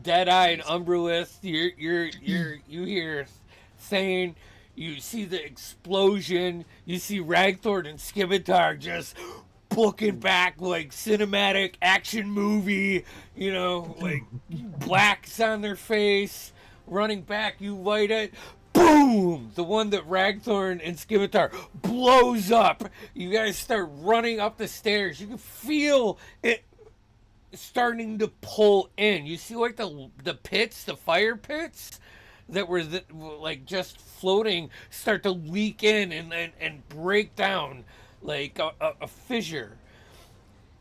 Deadeye and Umberlith, you hear Thane, you see the explosion, you see Ragthorn and Scimitar just booking back like cinematic action movie, like blacks on their face, running back, you light it, boom! The one that Ragthorn and Scimitar blows up. You guys start running up the stairs. You can feel it starting to pull in. You see like the pits, the fire pits that were like just floating start to leak in and break down like a fissure.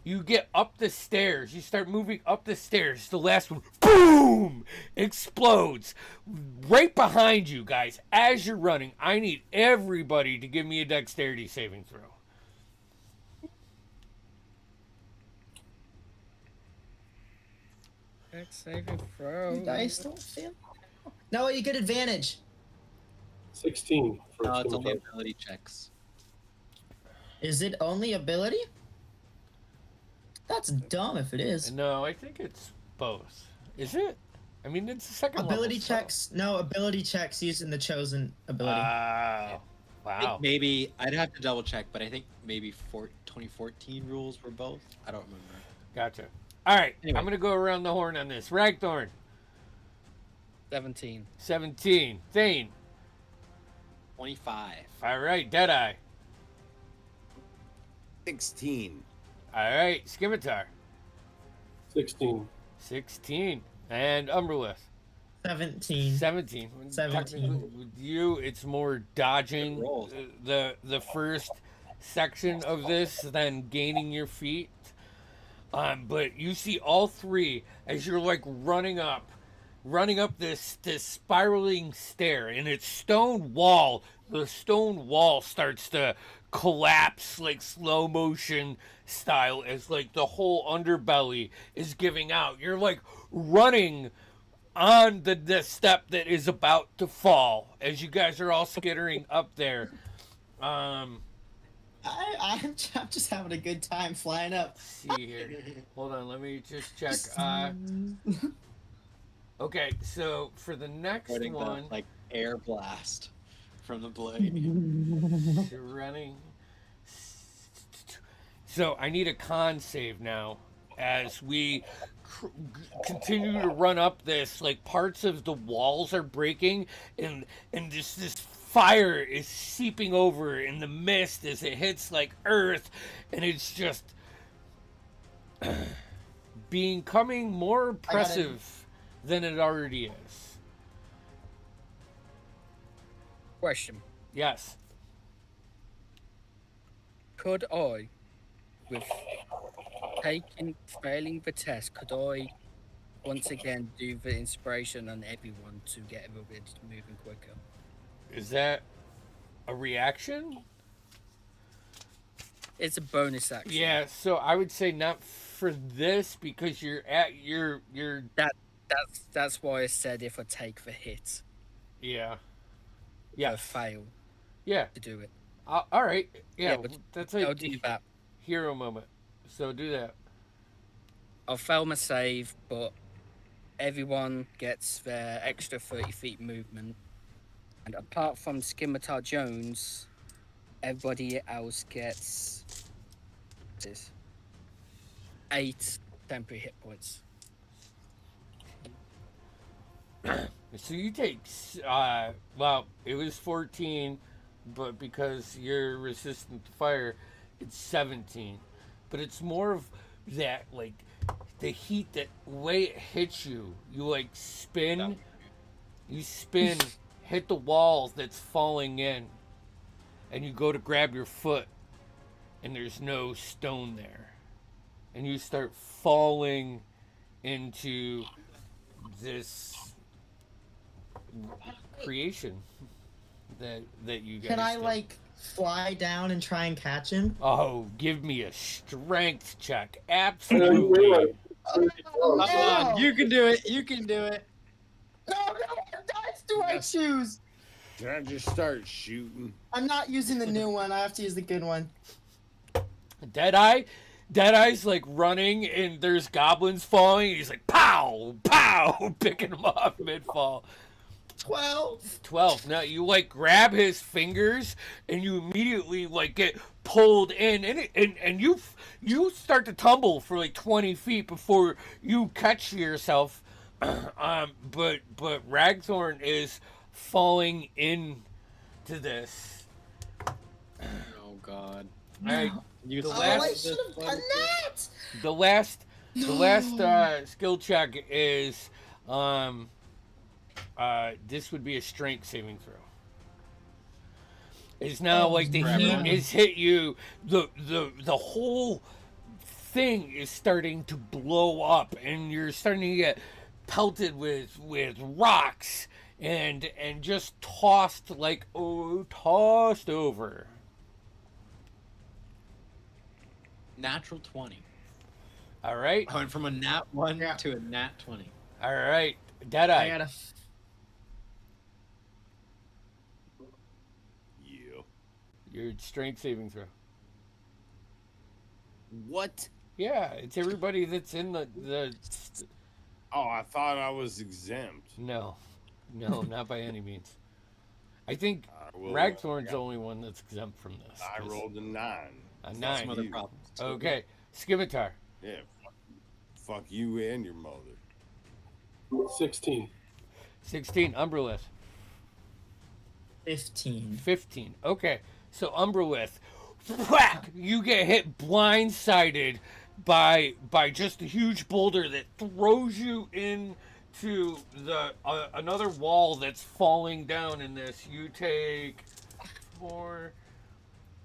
You get up the stairs. You start moving up the stairs. The last one, boom, explodes right behind you guys. As you're running, I need everybody to give me a dexterity saving throw. Dex saving throw. Dice don't fail. No, you get advantage. 16 for No, it's only Scimitar. ability checks. Is it only ability? That's dumb if it is. No, I think it's both. Is it? I mean, it's the second Ability level checks. No, ability checks using the chosen ability. Wow. I think Wow. maybe I'd have to double check, but I think maybe 2014 rules were both. I don't remember. Gotcha. All right. Anyway. I'm going to go around the horn on this. Ragthorn, 17. 17. Thane. 25. All right. Deadeye. 16. All right. Scimitar. 16. 16. And Umberlith. 17. 17. 17. Technically, with you, it's more dodging Good rolls. the first section of this than gaining your feet. But you see all three as you're like running up this spiraling stair, and it's stone wall. The stone wall starts to collapse like slow motion style as like the whole underbelly is giving out. You're like running on the step that is about to fall as you guys are all skittering up there. I'm just having a good time flying up. See here. Hold on, let me just check. Okay, so for the next Starting one, the, like air blast from the blade. you're running. So I need a con save now as we continue to run up this. Like parts of the walls are breaking, and this fire is seeping over in the mist as it hits like earth, and it's just becoming more impressive than it already is. Question. Yes. Could I, with failing the test, could I once again do the inspiration on everyone to get a little bit moving quicker? Is that a reaction? It's a bonus action. Yeah, so I would say not for this because you're at your That's why I said if I take the hit, yeah. I Yeah. fail Yeah. to do it. All right. Yeah, but that's I'll a do that. hero moment. So do that. I'll fail my save, but everyone gets their extra 30 feet movement. And apart from Scimitar Jones, everybody else gets this 8 temporary hit points. So you take well, it was 14, but because you're resistant to fire, it's 17. But it's more of that, like the heat, that way it hits you. You like spin, hit the walls that's falling in, and you go to grab your foot, and there's no stone there, and you start falling into this creation that you guys Can I did. like fly down and try and catch him? Oh, give me a strength check. I know, Absolutely. you weigh like Oh, 30 pounds. Come on, you can do it. You can do it. No, what dice do I choose? Did I just start shooting? I'm not using the new one. I have to use the good one. Deadeye, Deadeye's like running, and there's goblins falling. And he's like, pow, pow, picking them off mid fall. 12. 12. Now you like grab his fingers, and you immediately like get pulled in, and you start to tumble for like 20 feet before you catch yourself. But Ragthorn is falling into this. Oh God. Right. You The Oh, last- I should have done that. The last skill check is this would be a strength saving throw. It's now like the forever. heat has hit you. The whole thing is starting to blow up, and you're starting to get pelted with rocks and just tossed over. Natural 20. All right, I went from a nat 1 Yeah. to a nat 20. all right, I Deadeye. gotta. Yeah. Your strength saving throw. What? Yeah, it's everybody that's in the Oh, I thought I was exempt. No, not by any means. I think I will- Ragthorn's the only one that's exempt from this. I 'cause rolled a 9. a Some 9. other problems. too. Okay, Scimitar. Yeah. Fuck you and your mother. 16. 16. Umbrelith. 15. 15. Okay, so Umbrelith, whack! You get hit blindsided by just a huge boulder that throws you into the another wall that's falling down in this. You take 4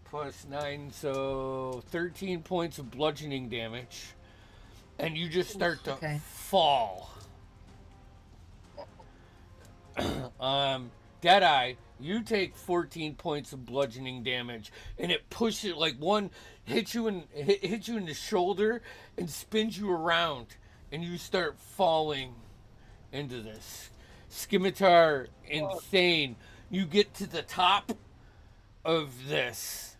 plus 9, so 13 points of bludgeoning damage, and you just start to Okay. fall. Deadeye, you take 14 points of bludgeoning damage, and it pushes like one hits you in the shoulder and spins you around, and you start falling into this. Scimitar, insane. You get to the top of this,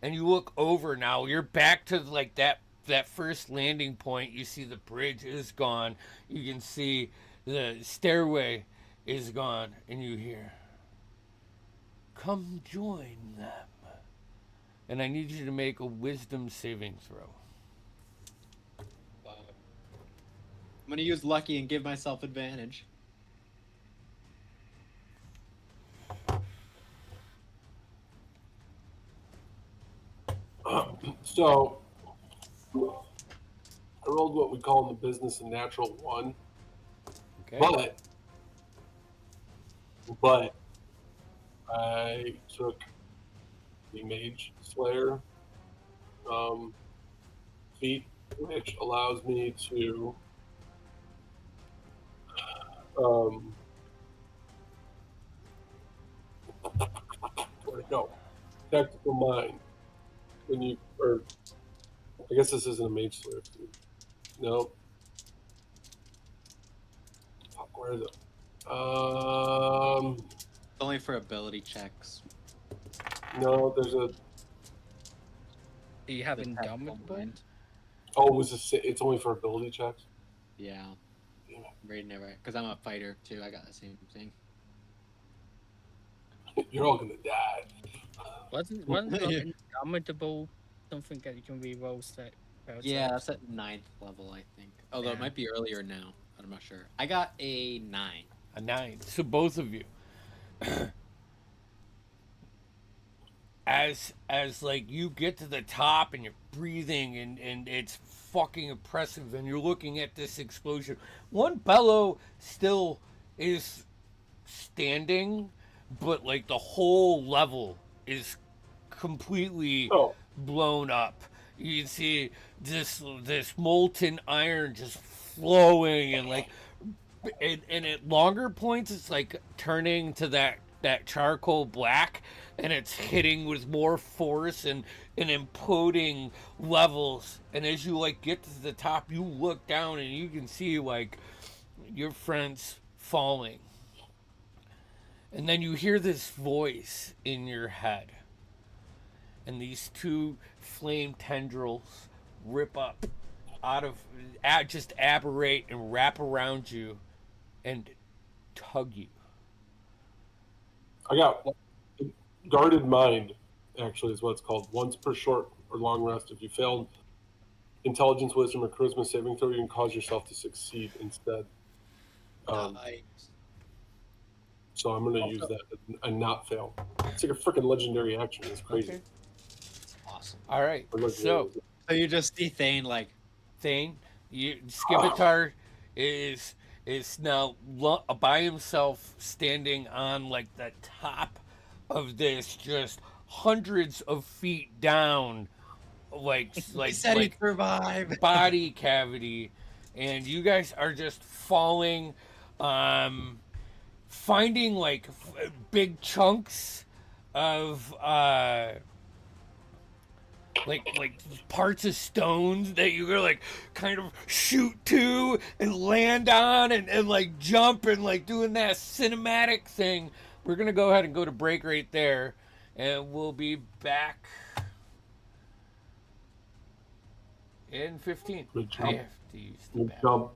and you look over now. You're back to like that first landing point. You see the bridge is gone. You can see the stairway is gone, and you hear, "Come join them." And I need you to make a wisdom saving throw. I'm gonna use lucky and give myself advantage. So, I rolled what we call in the business a natural 1. Okay. But I took the Mage Slayer feat, which allows me to where'd it go? Tactical Mind. When you, or I guess this isn't a Mage Slayer feat. No. Fuck, where is it? It's only for ability checks. No, there's a. Do you have The tactical Indomitable? mind. Oh, it's only for ability checks. Yeah. Damn it. Right, never. Because I'm a fighter too. I got the same thing. You're all gonna die. Wasn't Indomitable something that you can re-roll set? Yeah, that's at 9th level, I think. Although it Yeah. might be earlier now. I'm not sure. I got a 9. A 9. So both of you. As like you get to the top and you're breathing and it's fucking oppressive and you're looking at this explosion. One bellow still is standing, but like the whole level is completely Oh, blown up. You can see this molten iron just flowing and like and at longer points it's like turning to that charcoal black, and it's hitting with more force and imploding levels. And as you like get to the top, you look down and you can see like your friends falling. And then you hear this voice in your head. and these two flame tendrils rip up out of, just aberrate and wrap around you and tug you. I got guarded mind, actually, is what it's called. Once per short or long rest. If you failed intelligence, wisdom, or charisma saving throw, you can cause yourself to succeed instead. Nice. So I'm going to use that and not fail. It's like a freaking legendary action. It's crazy. Okay. Awesome. All right. Or legendary So, is- So you just see Thane like, Thane, Skimitar is now by himself, standing on like the top of this, just hundreds of feet down, like he said he'd survive. body cavity, and you guys are just falling, finding like big chunks of like parts of stones that you gotta like kind of shoot to and land on and like jump and like doing that cinematic thing. We're gonna go ahead and go to break right there, and we'll be back in 15. Good I job. have to use the Good bathroom. job.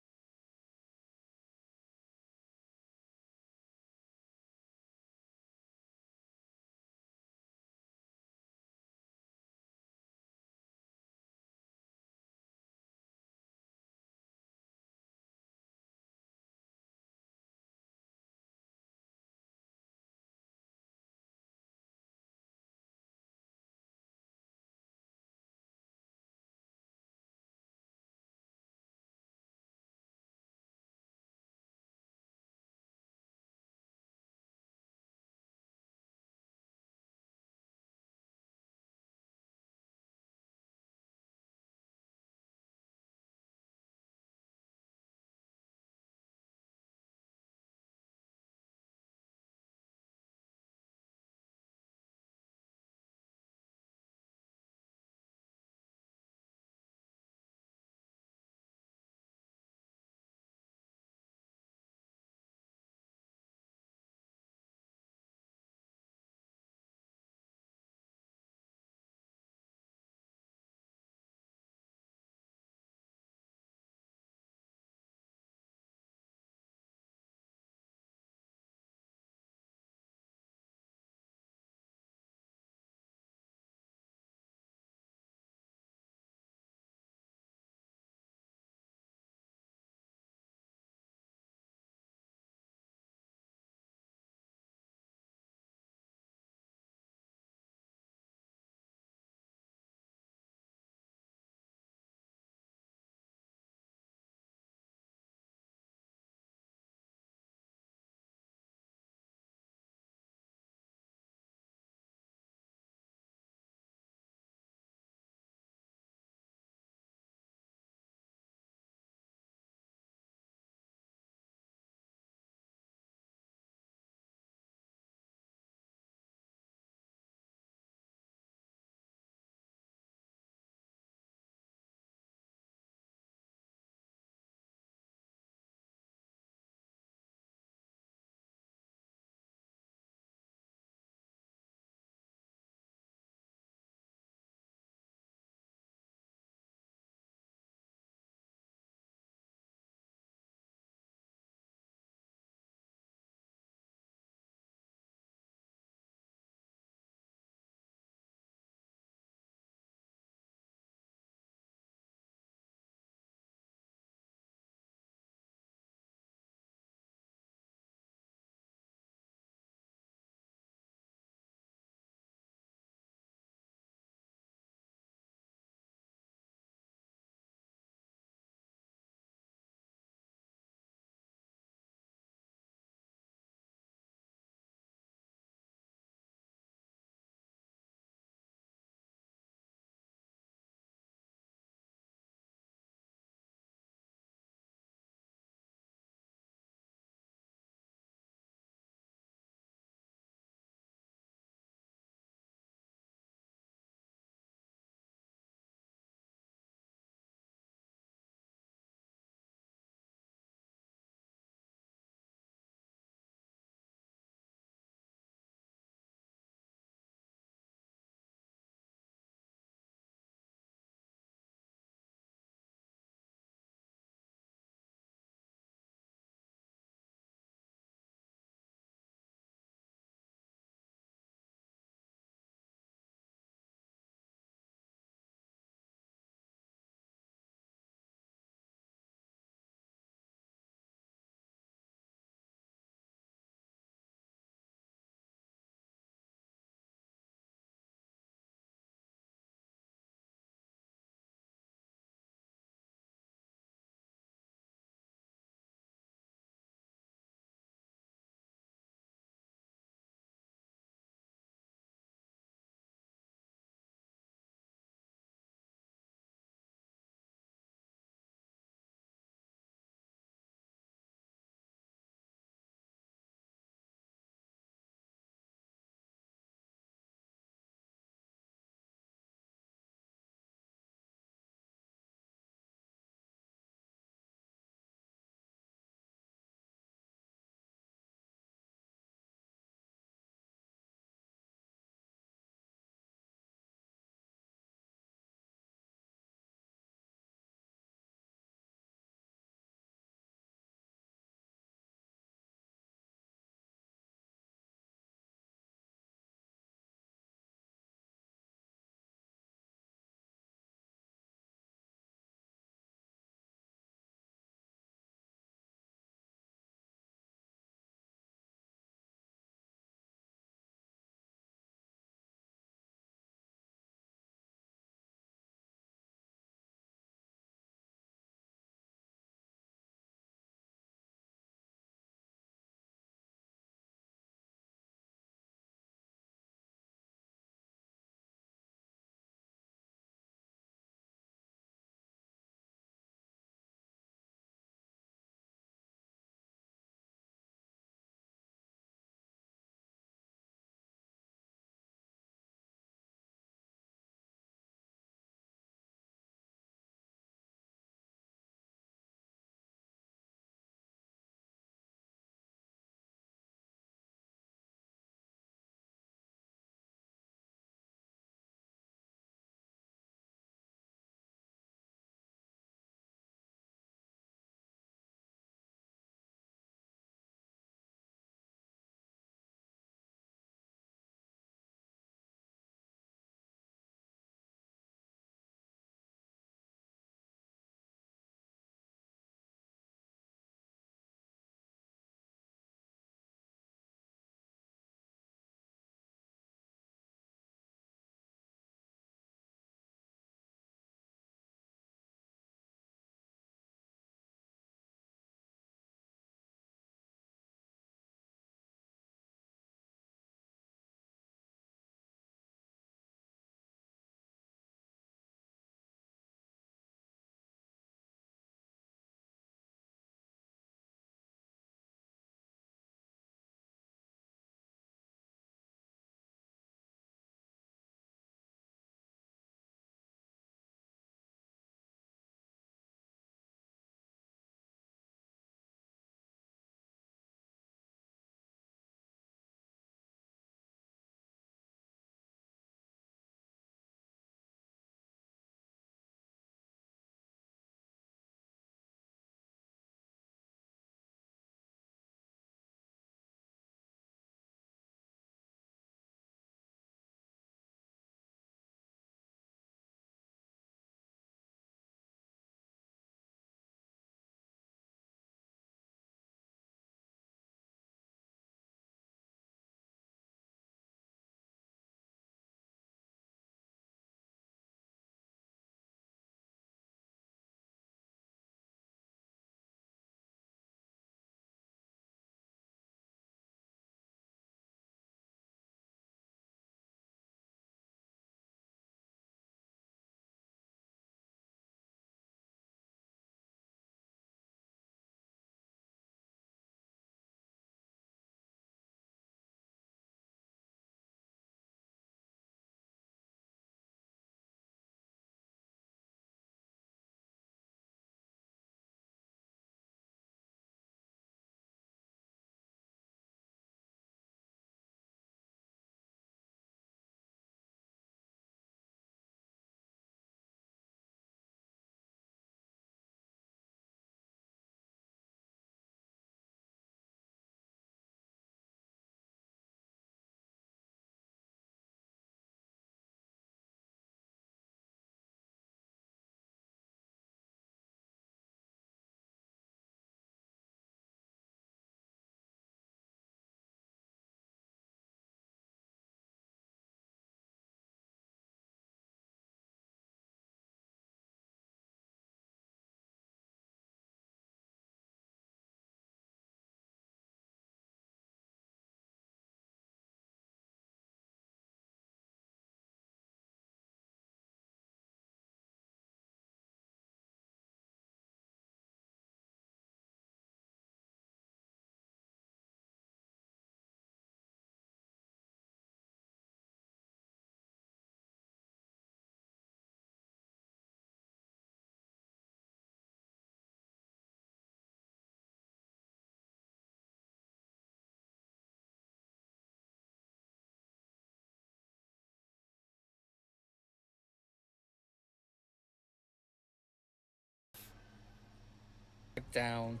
down.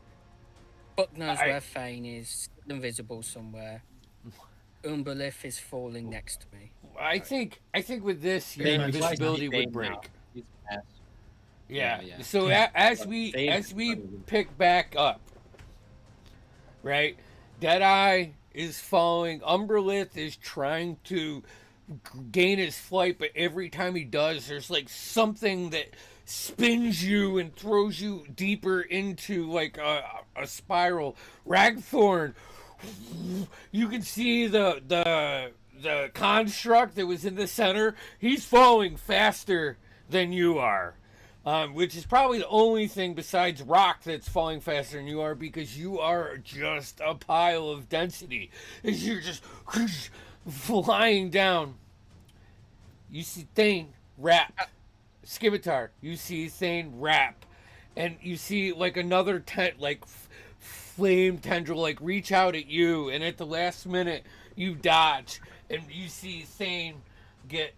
Buck knows I- where Thane is, invisible somewhere. Umberlith is falling next to me. I think with this your Thane, he's invisibility Thane would break. now. He's fast. Yeah. Yeah. So as we pick back up, right? Deadeye is following. Umberlith is trying to gain his flight, but every time he does, there's like something that spins you and throws you deeper into like a spiral. Ragthorn, you can see the construct that was in the center. He's falling faster than you are. Which is probably the only thing besides rock that's falling faster than you are, because you are just a pile of density. As you're just flying down. You see Thane wrap. Scimitar, you see Thane wrap. And you see like another flame tendril like reach out at you, and at the last minute you dodge, and you see Thane get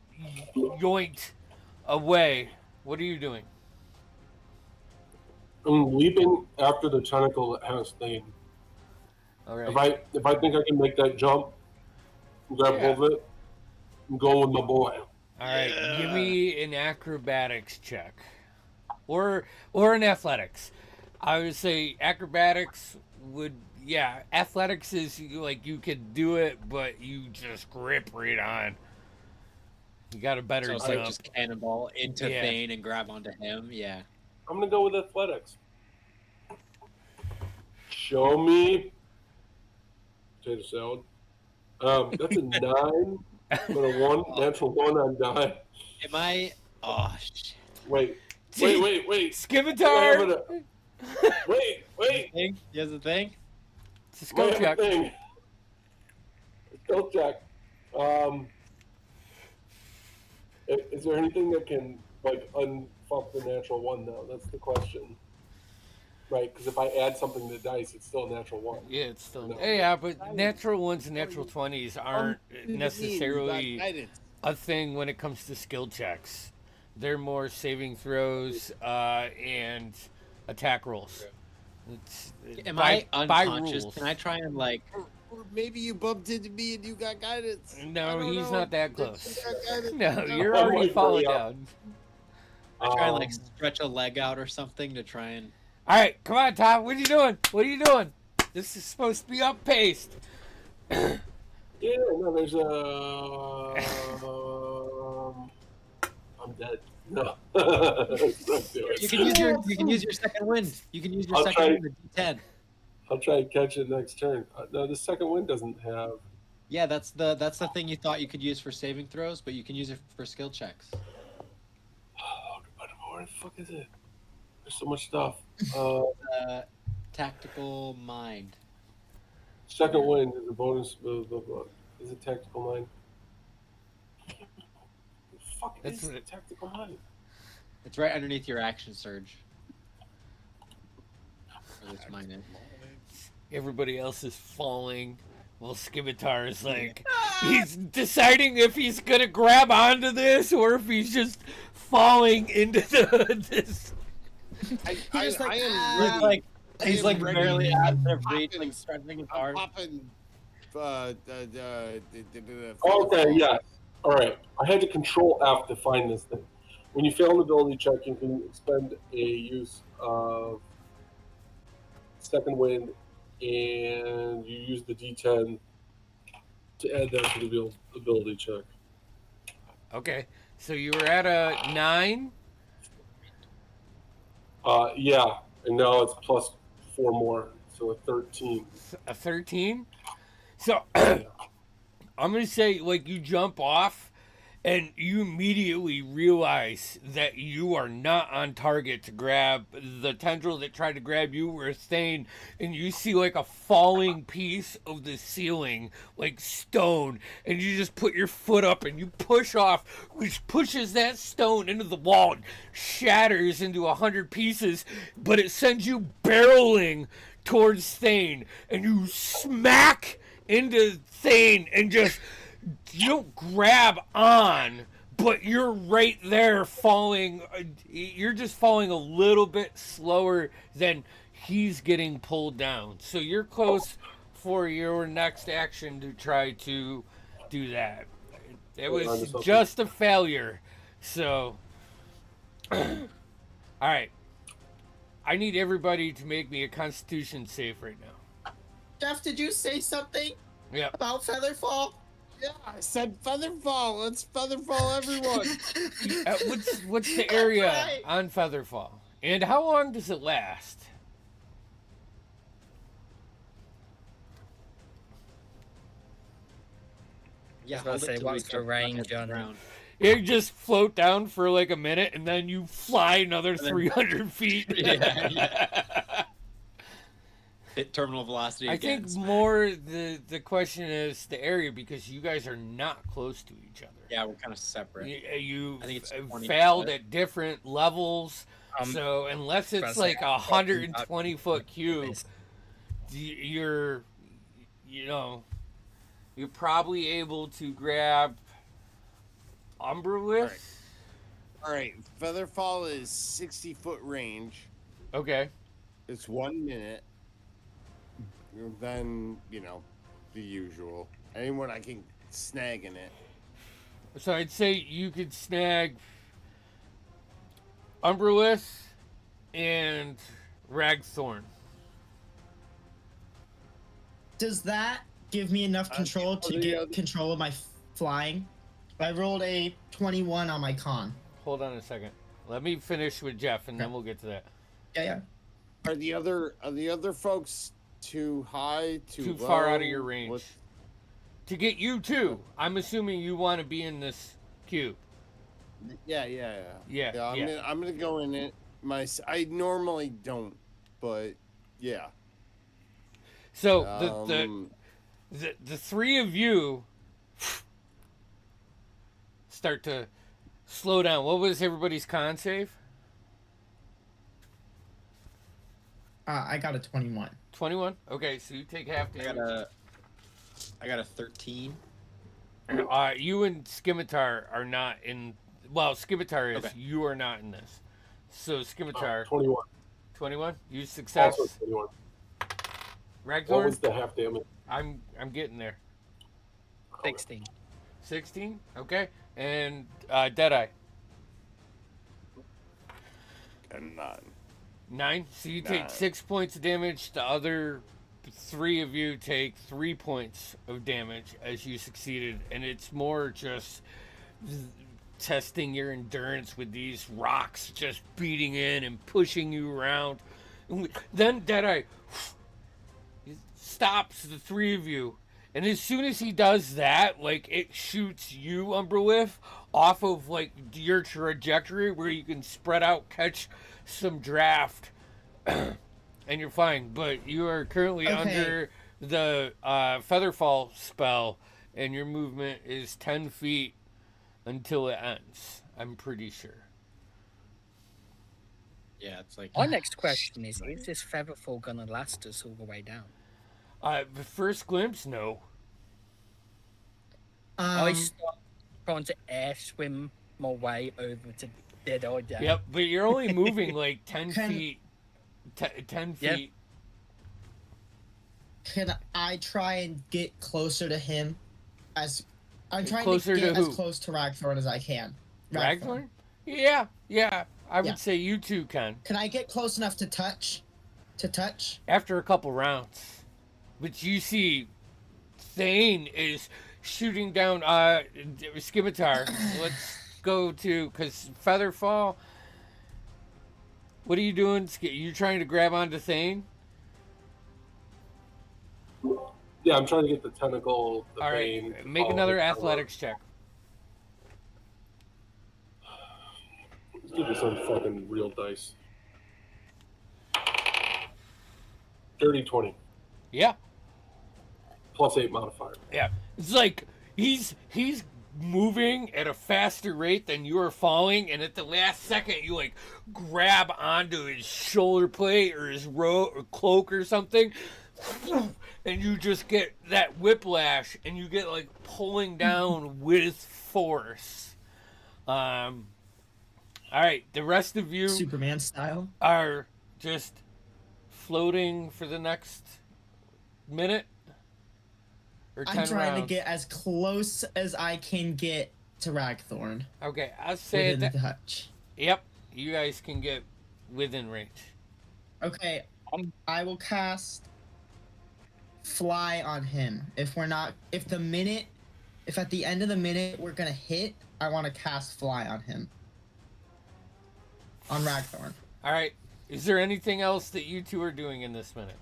yoinked away. What are you doing? I'm leaping after the tentacle that has Thane. All right. If I think I can make that jump, grab hold of it, I'm going with my boy. All right, give me an acrobatics check, or an athletics. I would say acrobatics would, athletics is like you could do it, but you just grip right on. You got a better So it's jump. like just cannonball into Thane and grab onto him. Yeah. I'm gonna go with athletics. Show me potato salad. That's a 9, but a 1, natural 1 on die. Am I? Oh shit. Wait. Scimitar! Wait. Thing? He has a thing. It's a skill check. Skill check. Is there anything that can like unfuck the natural 1 though? That's the question. Right, because if I add something to the dice, it's still a natural 1. Yeah, it's still. No. Yeah, but natural 1s and natural 20s aren't necessarily a thing when it comes to skill checks. They're more saving throws and attack rolls. Am by unconscious? rules. Can I try and like? Or maybe you bumped into me and you got guidance. No, he's not that close. You got guidance. No, No. you're I'm already like falling way up. down. I try and like stretch a leg out or something to try and. All right, come on, Tom. What are you doing? What are you doing? This is supposed to be up paced. Yeah, no, there's I'm dead. No. Let's do it. You can use your second wind. You can use your I'll second try. wind with D10. I'll try and catch it next turn. No, the second wind doesn't have. Yeah, that's the thing you thought you could use for saving throws, but you can use it for skill checks. Oh, where the fuck is it? There's so much stuff. Tactical mind. Second wind is a bonus. Is it tactical mind? The fuck That's is what it- tactical mind? It's right underneath your action surge. Or at least mine is. Everybody else is falling. Well, Scimitar is like, he's deciding if he's gonna grab onto this or if he's just falling into this. I He's like, am He's ready. like I he's am like ready. barely out of reach, Popping. like stretching his I'm arm. popping. Okay, yeah. All right. I had to control F to find this thing. When you fail an ability check, you can expend a use of second wind, and you use the D10 to add that to the ability check. Okay, so you were at a 9. Yeah, and now it's plus 4 more, so a 13. A 13. So I'm gonna say, like, you jump off and you immediately realize that you are not on target to grab the tendril that tried to grab you or Thane, and you see like a falling piece of the ceiling, like stone, and you just put your foot up and you push off, which pushes that stone into the wall and shatters into 100 pieces, but it sends you barreling towards Thane, and you smack into Thane and just, you don't grab on, but you're right there falling. You're just falling a little bit slower than he's getting pulled down. So you're close for your next action to try to do that. It was just a failure. So, all right. I need everybody to make me a Constitution save right now. Jeff, did you say something Yep. about Featherfall? Yeah, I said Featherfall. Let's Featherfall everyone. What's the area right. on Featherfall? And how long does it last? Yeah, I was gonna hold it say, till we what's the jump back range at the on it? ground. You just float down for like a minute and then you fly another then- 300 feet. Yeah. Hit terminal velocity I again. think more the question is the area because you guys are not close to each other. Yeah, we're kind of separate. You I think it's 20 failed foot. at different levels. So unless it's Let's like say 120 foot cube, you're probably able to grab Umberwith. All right, Featherfall is 60-foot range. Okay. It's 1 minute. Then, the usual. Anyone I can snag in it. So I'd say you could snag Umberwith and Ragthorn. Does that give me enough control to get control of my flying? I rolled a 21 on my con. Hold on a second. Let me finish with Jeff, and then we'll get to that. Yeah. Are the other folks too high, Too low? far out of your range. What- To get you too. I'm assuming you want to be in this cube. Yeah. Yeah. I'm gonna go in it. I normally don't, but yeah. So the three of you start to slow down. What was everybody's con save? I got a 21. 21. Okay, so you take half damage. I got a 13. You and Scimitar are not in. Well, Scimitar is. Okay. You are not in this. So Scimitar. 21. 21. You success. Also 21. What Ragthorn. was the half damage? I'm getting there. 16. 16. Okay. And Deadeye. And 9. 9. So you take 9. 6 points of damage. The other three of you take 3 points of damage as you succeeded, and it's more just testing your endurance with these rocks just beating in and pushing you around. Then Deadeye stops the three of you, and as soon as he does that, like, it shoots you, Umberwith, off of like your trajectory where you can spread out, catch some draft, and you're fine. But you are currently under the Featherfall spell, and your movement is 10 feet until it ends. I'm pretty sure. Yeah, it's like Our next question is this Featherfall gonna last us all the way down? The first glimpse, no. I start trying to air swim my way over to Deadeye down. Yep, but you're only moving like 10 feet. 10 feet. Can I try and get closer to him? As I'm trying Closer to get to as who? close to Ragthorn as I can. Ragthorn? Yeah. I would Yeah. say you two can. Can I get close enough to touch? After a couple rounds. But you see, Thane is shooting down Scimitar. Let's go to, because Featherfall. What are you doing? You trying to grab onto Thane? Yeah, I'm trying to get the tentacle. The All vein, right, make another athletics check. Let's give me some fucking real dice. Dirty 20. Yeah. Plus 8 modifier. Yeah. It's like he's moving at a faster rate than you are falling, and at the last second you like grab onto his shoulder plate or his robe or cloak or something, and you just get that whiplash, and you get like pulling down with force. All right, the rest of you Superman style. are just floating for the next minute? Or 10 I'm trying rounds? to get as close as I can get to Ragthorn Okay, I'll say within that. the touch. Yep, you guys can get within range. Okay, I will cast Fly on him. If at the end of the minute we're gonna hit, I want to cast Fly on him. On Ragthorn. All right. Is there anything else that you two are doing in this minute?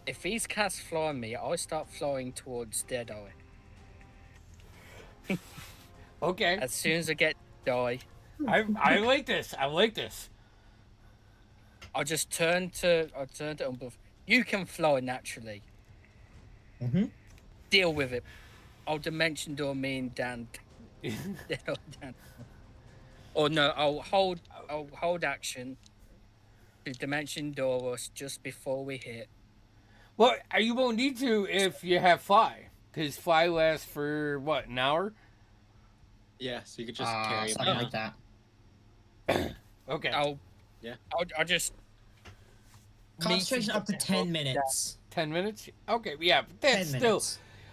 If he's cast fly on me, I start flying towards Deadeye. Okay. As soon as I get die, I like this. I like this. I'll turn to Umbluff. You can fly naturally. Mm-hmm. Deal with it. I'll dimension door me and Dan. Dan. Or no, I'll hold action to dimension door us just before we hit. Well, you won't need to if you have fly, because fly lasts for what, an hour? Yeah, so you could just carry him Something down. like that. Okay. I'll just Concentration up to 10 minutes. 10 minutes. Okay. Yeah, but 10 that's still.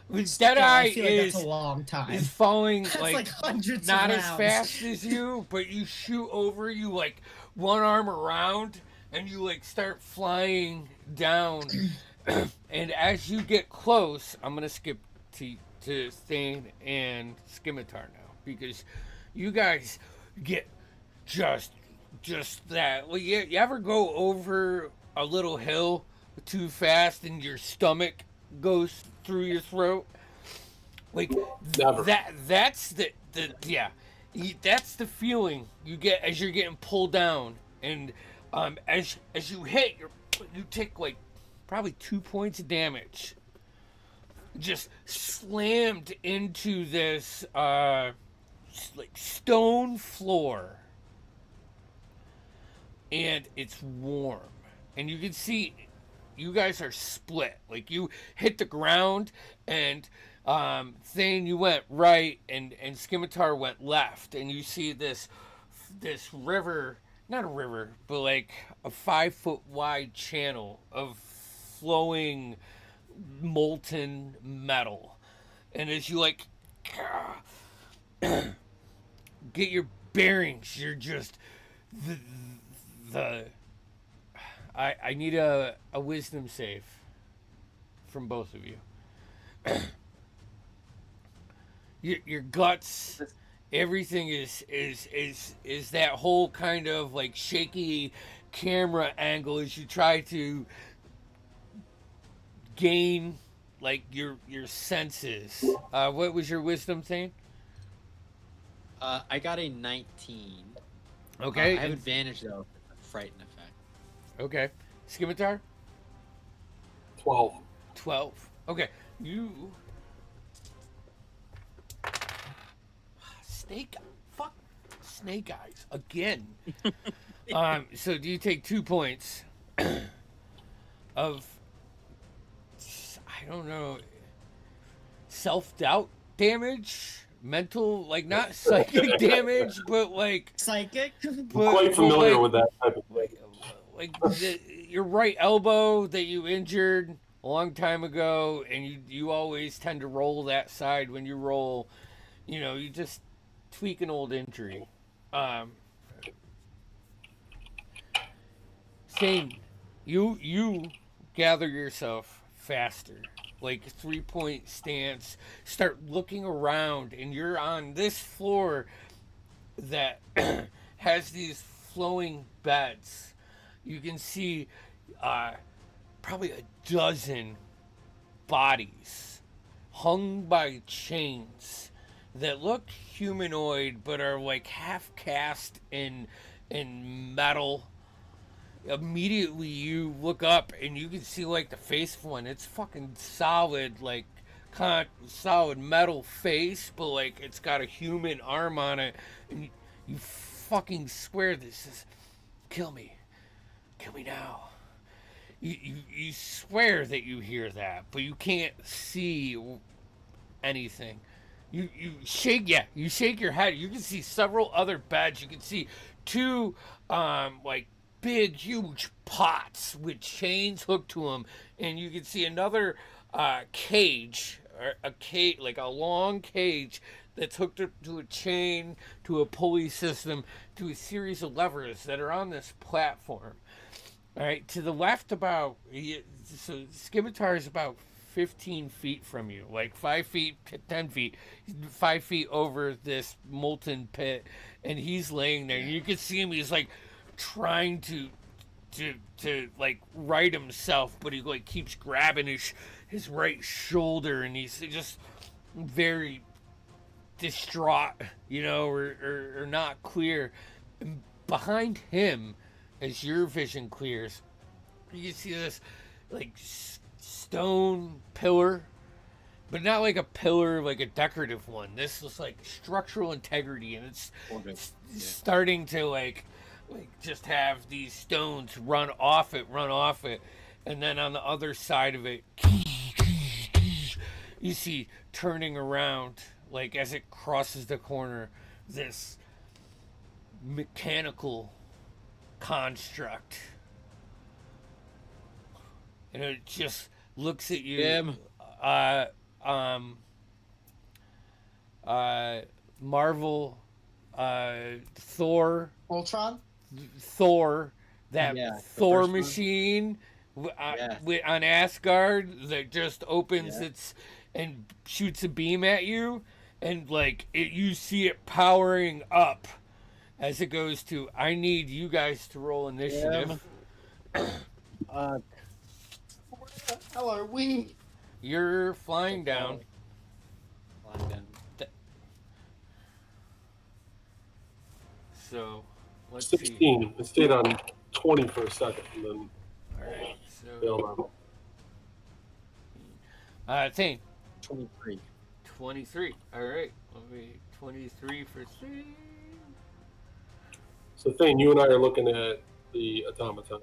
minutes. Deadeye I feel like is that's a long time. is falling That's like hundreds not of as rounds. fast as you, but you shoot over. You like one arm around, and you like start flying down. And as you get close, I'm gonna skip to Thane and Scimitar now, because you guys get just that. Well, you ever go over a little hill too fast and your stomach goes through your throat? Like Never. that's the that's the feeling you get as you're getting pulled down, and as you hit, you take like probably 2 points of damage. Just slammed into this like stone floor, and it's warm, and you can see you guys are split. Like you hit the ground, and Thane, you went right, and Scimitar went left, and you see this river, not a river, but like a 5-foot wide channel of flowing molten metal. And as you like get your bearings, you're just I need a wisdom save from both of you. Your guts, everything is that whole kind of like shaky camera angle as you try to gain like your senses. What was your wisdom thing? I got a 19. Okay. I have advantage though. Frighten effect. Okay. Scimitar? 12. 12. Okay. You Snake eyes again. So do you take 2 points of, I don't know, self-doubt damage? Mental, like not psychic damage, but like Psychic? I'm quite familiar with that type of thing. like your right elbow that you injured a long time ago, and you always tend to roll that side when you roll. You know, you just tweak an old injury. Same. You gather yourself faster. Like 3-point stance. Start looking around, and you're on this floor that has these flowing beds. You can see probably a dozen bodies hung by chains that look humanoid but are like half cast in metal. Immediately you look up and you can see like the face of one. It's fucking solid, like solid metal face, but like it's got a human arm on it, and you fucking swear this is kill me now. You swear that you hear that, but you can't see anything. You shake your head. You can see several other beds. You can see two like big, huge pots with chains hooked to them, and you can see another cage, or a cage, like a long cage that's hooked up to a chain, to a pulley system, to a series of levers that are on this platform. All right, to the left, so Scimitar is about 15 feet from you, like 5 feet, 10 feet, 5 feet over this molten pit, and he's laying there. And you can see him; he's like trying to like right himself, but he like keeps grabbing his right shoulder, and he's just very distraught, or not clear. And behind him, as your vision clears, you see this like stone pillar, but not like a pillar, like a decorative one. This is like structural integrity, and it's starting to like just have these stones run off it, and then on the other side of it, you see turning around, like as it crosses the corner, this mechanical construct, and it just looks at you. Marvel, Thor, Ultron. that Yeah, the Thor first one. machine Yes. on Asgard that just opens its and shoots a beam at you, and like you see it powering up as it goes to. I need you guys to roll initiative. Where the hell are we? You're flying down. Flying down. So let's 16. see. It stayed on 20 for a second, and then All right. failed So Thane, 23. 23. All right. Let me 23 for Thane. So, Thane, you and I are looking at the automaton,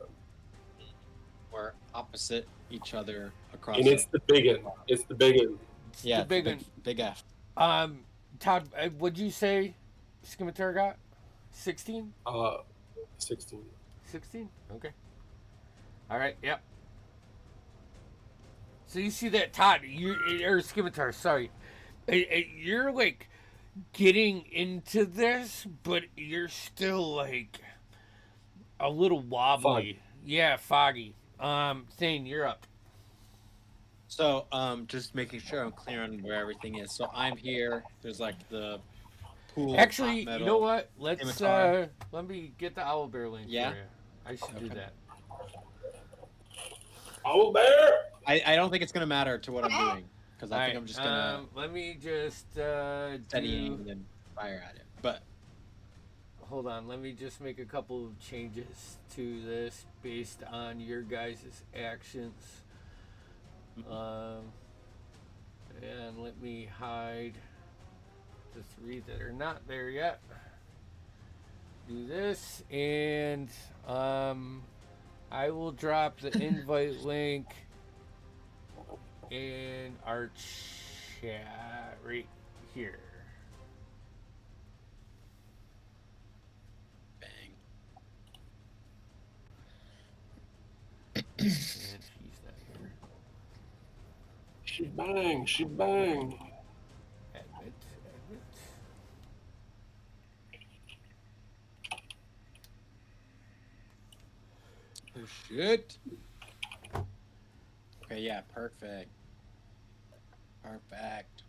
We're opposite each other across. and it's the big end. It's the big end. yeah, the big one. big F. Todd, what'd you say Scimitar got? 16? 16. 16? Okay. All right, yep. So you see that, Todd, or Scimitar, sorry. You're like getting into this, but you're still like a little wobbly. Foggy. Yeah, foggy. Thane, you're up. So, just making sure I'm clear on where everything is. So I'm here. There's like the pool. Actually, hot you metal. know what? Let's Scimitar. let me get the owlbear link Yeah? for you. I should do Okay. that. Owl bear! I don't think it's gonna matter to what I'm doing because I All think right, I'm just gonna let me just steady aim do. and then fire at it. But Hold on, let me just make a couple of changes to this based on your guys' actions. And let me hide the 3 that are not there yet. Do this, and I will drop the invite link in our chat right here. bang. And he's not here. She bang, she bang. Admit. Oh shit. Okay, yeah, perfect. Perfect.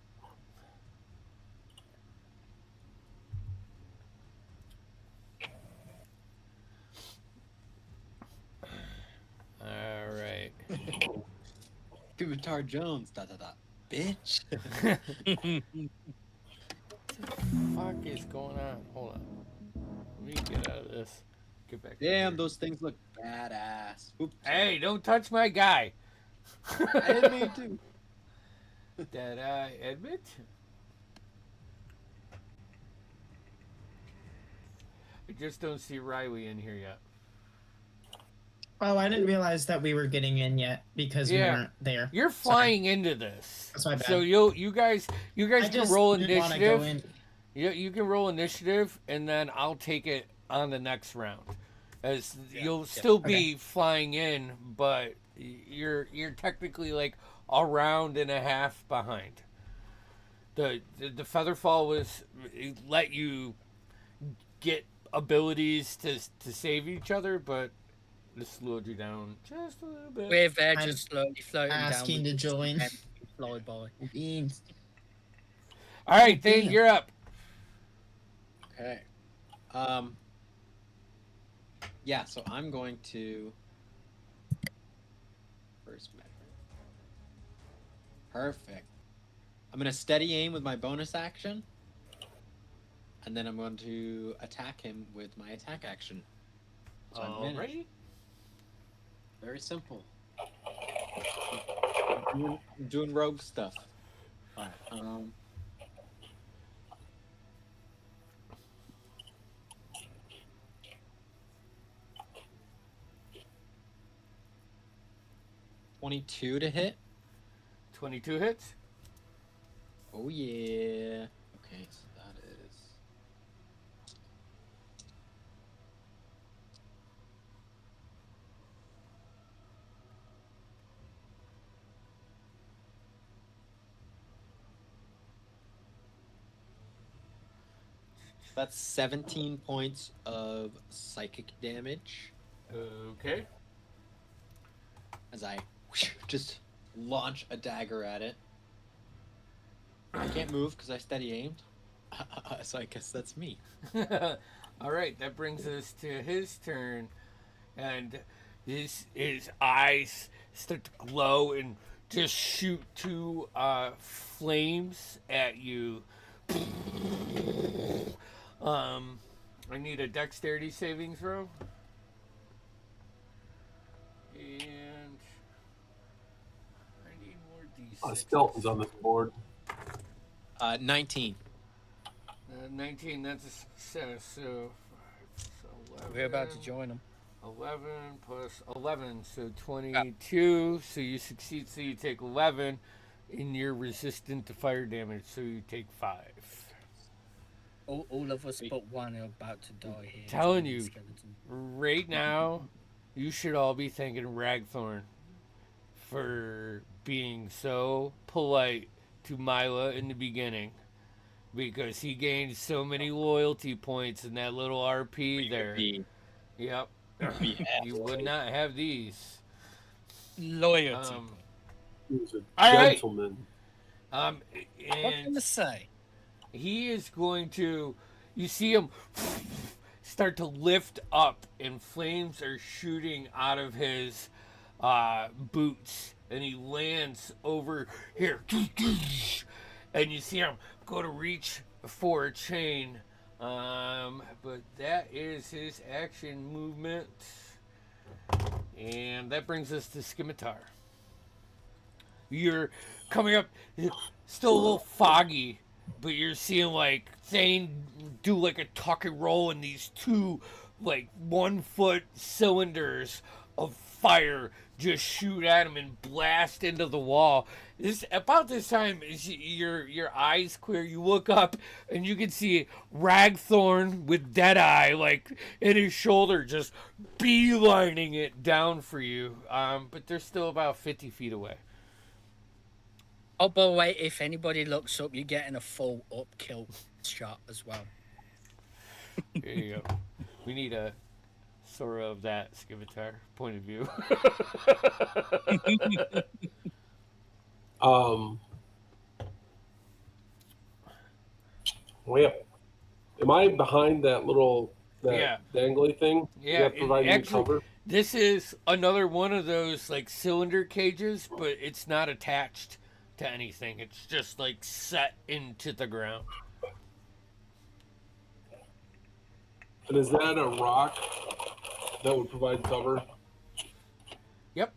All right. Guitar Jones. Da da da. Bitch. Fuck is going on? Hold on. Let me get out of this. Get back. Damn, here. those things look badass. Oops. Hey, don't touch my guy. I didn't mean to. Did I admit? I just don't see Riley in here yet. Oh, I didn't realize that we were getting in yet because we Yeah. weren't there. You're flying into this. That's my bad. So you guys I can just roll didn't wanna go initiative. in. You can roll initiative, and then I'll take it on the next round. as Yeah, you'll yeah. still be flying in, but you're technically like a round and a half behind. The featherfall was it let you get abilities to save each other, but it slowed you down just a little bit. We're there I'm just slowly floating down. asking with to just some join. empty fly by. Beans. All right, Oh, Thane, damn. you're up. Okay. Yeah, so I'm going to first measure. Perfect. I'm going to steady aim with my bonus action. And then I'm going to attack him with my attack action. So I'm managed. Alrighty. Very simple. I'm doing rogue stuff. Alright. 22 to hit. 22 hits. Oh yeah. Okay, so that is that's 17 points of psychic damage Okay. as I just launch a dagger at it. I can't move because I steady aimed. So I guess that's me. All right, that brings us to his turn, and his eyes start to glow and just shoot two flames at you. I need a dexterity saving throw, and I need more d6. Skeleton's on this board. 19. 19. That's a success. So 11. We're about to join them. 11 plus 11, so 22. So you succeed, so you take 11, and you're resistant to fire damage, so you take 5. All of us but one are about to die here. Telling to the you. skeleton. Right now, you should all be thanking Ragthorn for being so polite to Mila in the beginning, because he gained so many loyalty points in that little RP there. Yep. You would not have these. Loyalty. He was a All right. gentleman. What can And I say? he is going to, you see him start to lift up, and flames are shooting out of his boots, and he lands over here, and you see him go to reach for a chain, but that is his action movement, and that brings us to Scimitar. You're coming up, still a little foggy, but you're seeing like Thane do like a tuck and roll, and these two like 1 foot cylinders of fire just shoot at him and blast into the wall. This about this time is your eyes clear. You look up and you can see Ragthorn with Deadeye like in his shoulder, just beelining it down for you. But they're still about 50 feet away. Oh, by the way, if anybody looks up, you're getting a full up kill shot as well. There you go. We need a sort of that Scimitar point of view. Well, am I behind that little dangly thing? Yeah, That providing me actually, cover? this is another one of those like cylinder cages, but it's not attached to anything. It's just like set into the ground. And is that a rock that would provide cover? Yep.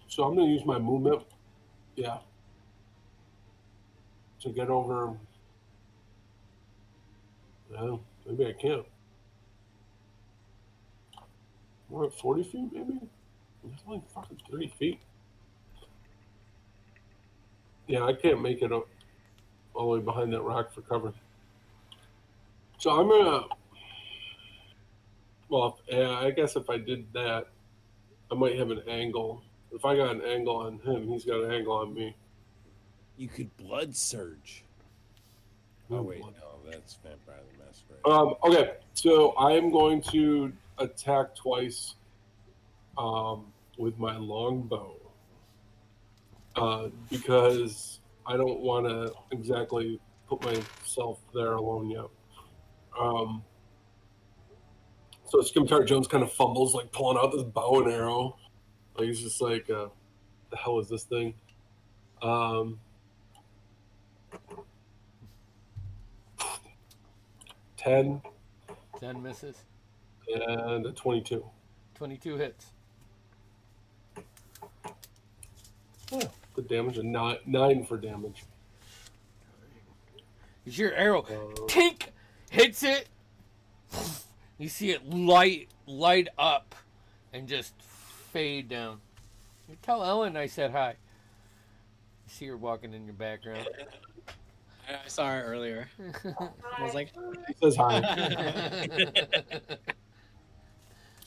So I'm going to use my movement. Yeah. To get over. Well, maybe I can't. More at 40 feet, maybe? It's only fucking 30 feet. Yeah, I can't make it up all the way behind that rock for cover. So I'm gonna Well, I guess if I did that, I might have an angle. If I got an angle on him, he's got an angle on me. You could blood surge. Oh Ooh, wait, blood. no, that's Vampire the Masquerade. Okay, so I am going to attack twice with my longbow because I don't want to exactly put myself there alone yet. So Scimitar Jones kind of fumbles, like pulling out this bow and arrow. Like he's just like, the hell is this thing? 10 10 misses. and a 22. 22 hits. Oh, good damage, and nine for damage. As your arrow tink hits it, you see it light up and just fade down. You tell Ellen I said hi. You see her walking in your background. I saw her earlier. I was like, He says hi.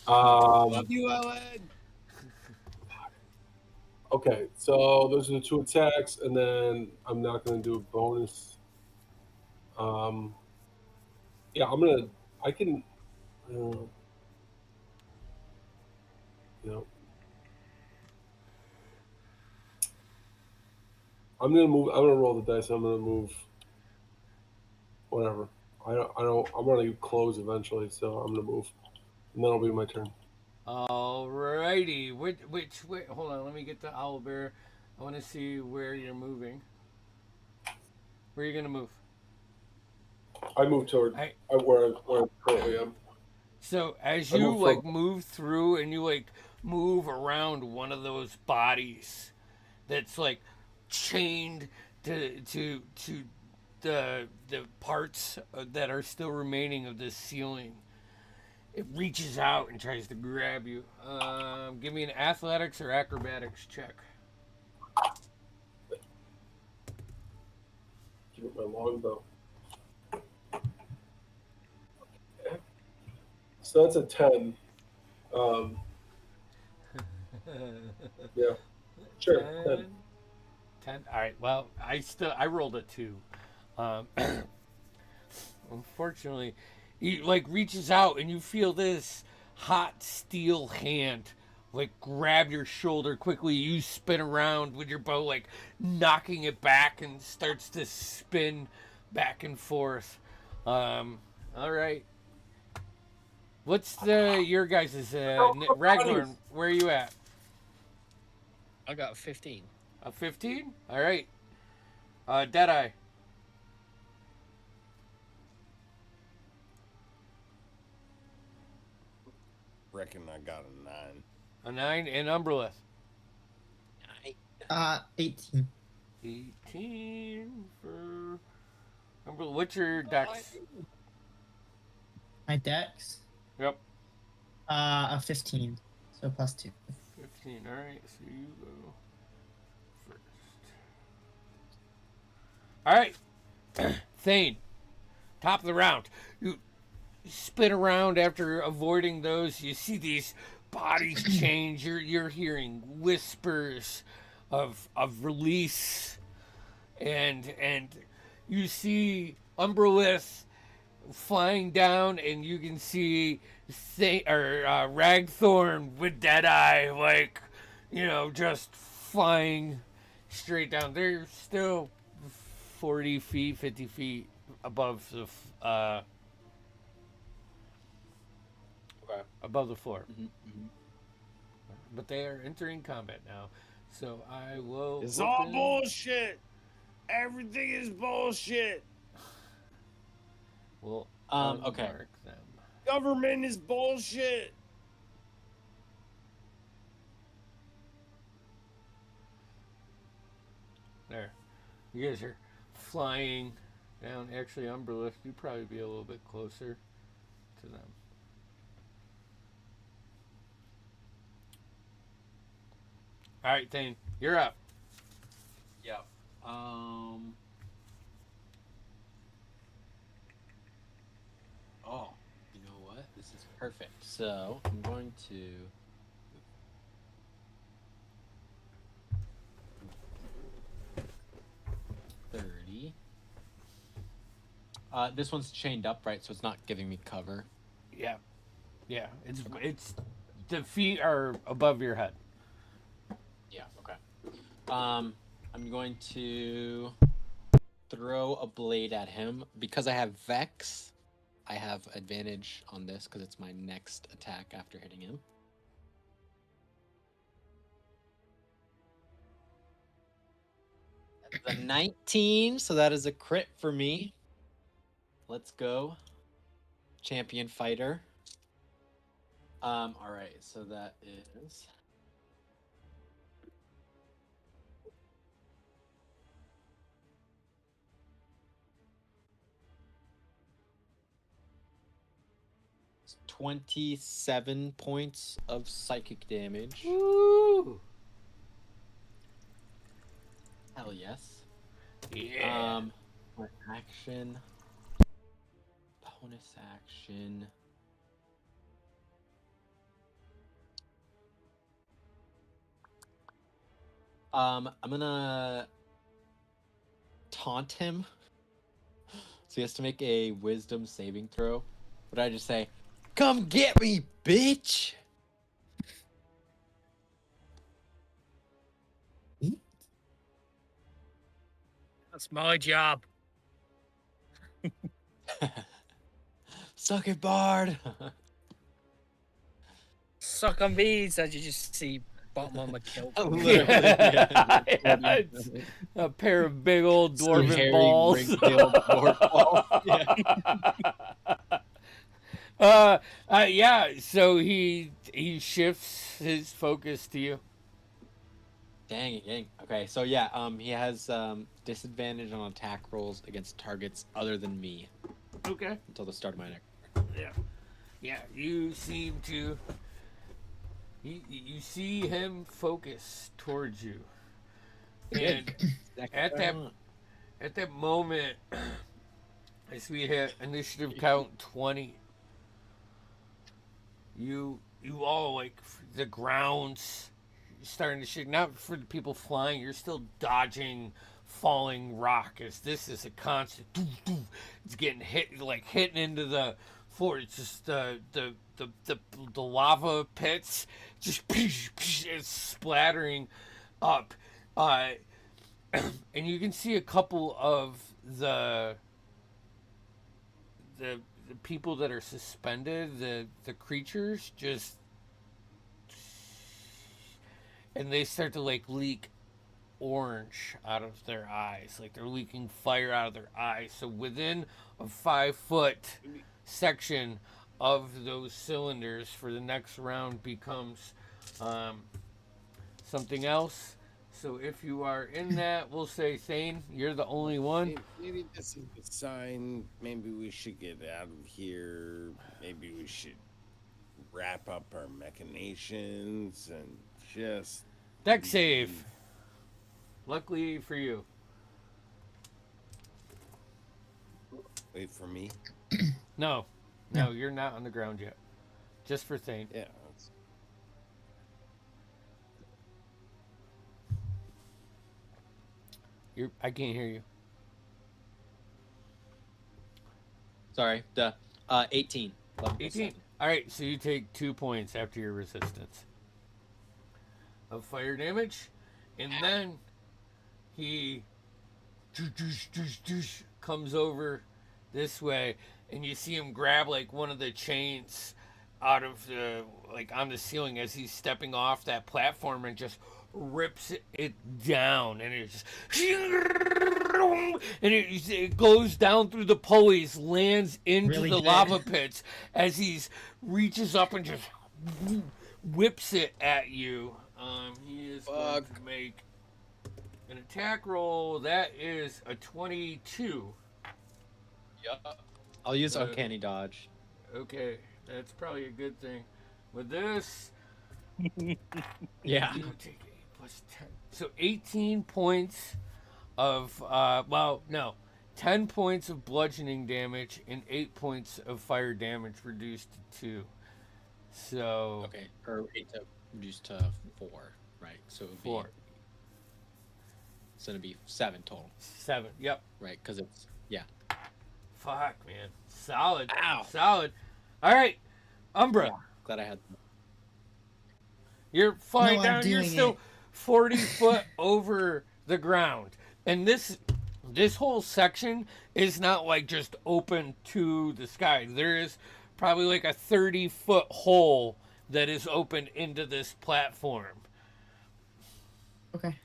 Love you, Ellen. Okay, so those are the 2 attacks, and then I'm not going to do a bonus. Yeah, I can, you know, I'm going to roll the dice, I'm going to move, whatever. I'm going to close eventually, so I'm going to move, and then it'll be my turn. Alrighty. Wait, hold on, let me get the owlbear. I want to see where you're moving. Where are you going to move? I move toward where I currently am. So as I you move like from- move through and you like move around one of those bodies that's like chained to the parts that are still remaining of this ceiling, it reaches out and tries to grab you. Give me an athletics or acrobatics check. Give it my longbow. So that's a 10. Yeah. Sure. 10. 10. All right. Well, I rolled a 2. Unfortunately, he like reaches out and you feel this hot steel hand like grab your shoulder quickly. You spin around with your bow, like knocking it back, and starts to spin back and forth. All right. What's your guys' Ragnar? Where are you at? I got 15. A 15? All right. Deadeye. Reckon I got a 9. A 9, and Umbrelith. 18. 18 for Umbrelith. What's your dex? My dex? Yep. A 15. So +2. 15. All right. So you go first. All right. Thane. Top of the round. You spin around after avoiding those. You see these bodies change. You're hearing whispers of release, and you see Umbrelith flying down, and you can see Ragthorn with Deadeye, like, just flying straight down. They're still 40 feet, 50 feet above the floor. Mm-hmm. But they are entering combat now. So I will. It's all bullshit. Everything is bullshit. We'll Okay. unmark them. Government is bullshit. There. You guys are flying down. Actually, Umbrelith, you'd probably be a little bit closer to them. All right, Thane, you're up. Yep. Oh, you know what? This is perfect. So I'm going to. $30. This one's chained up, right? So it's not giving me cover. Yeah. Yeah. It's the feet are above your head. Yeah. Okay. I'm going to throw a blade at him because I have Vex. I have advantage on this because it's my next attack after hitting him. The 19, so that is a crit for me. Let's go. Champion fighter. All right, so that is it's 27 points of psychic damage. Woo! Hell yes. Yeah. For action. Bonus action. I'm gonna taunt him. So he has to make a wisdom saving throw. But I just say, "Come get me, bitch!" That's my job. Suck it, Bard. Suck on these as you just see bottom of my kilt. Yeah. It's a pair of big old dwarven hairy, balls. ring-tailed dwarf balls. Yeah. So he shifts his focus to you. Dang. Okay, so yeah, he has disadvantage on attack rolls against targets other than me Okay. until the start of my next. Yeah. You seem to. You see him focus towards you, and at that moment, as we hit initiative count 20, you all like the ground's starting to shake. Not for the people flying, you're still dodging falling rock as this is a constant. It's getting hitting into the floor. It's just the lava pits just it's splattering up, and you can see a couple of the people that are suspended, the creatures just, and they start to like leak orange out of their eyes, like they're leaking fire out of their eyes. So within a 5-foot section of those cylinders for the next round becomes something else. So if you are in that, we'll say Thane, you're the only one. Maybe this is the sign. Maybe we should get out of here. Maybe we should wrap up our machinations and just Deck save. Luckily for you. wait for me. No, you're not on the ground yet. Just for Thane. Yeah. I can't hear you. Sorry, 18. 18. All right, so you take 2 points after your resistance of fire damage, and then he comes over this way, and you see him grab like one of the chains out of the on the ceiling as he's stepping off that platform and just rips it down, and it just and it goes down through the pulleys, lands into Really the good. lava pits as he reaches up and just whips it at you. He is going to make an attack roll. That is a 22. Yep. I'll use Uncanny Dodge. Okay, that's probably a good thing. With this, Yeah. you take 8 plus 10. So 18 points of, 10 points of bludgeoning damage and 8 points of fire damage reduced to 2. So Okay, or 8 to reduced to 4, right? So it would 4, be, so it'd be 7 total, 7. Yep. right? Because it's, yeah. Fuck, man. Solid. Ow. Solid. All right, Umbra. Yeah. Glad I had. You're flying No, I'm down. You're doing still it. 40 foot over the ground, and this whole section is not like just open to the sky. There is probably like a 30-foot hole that is open into this platform. Okay.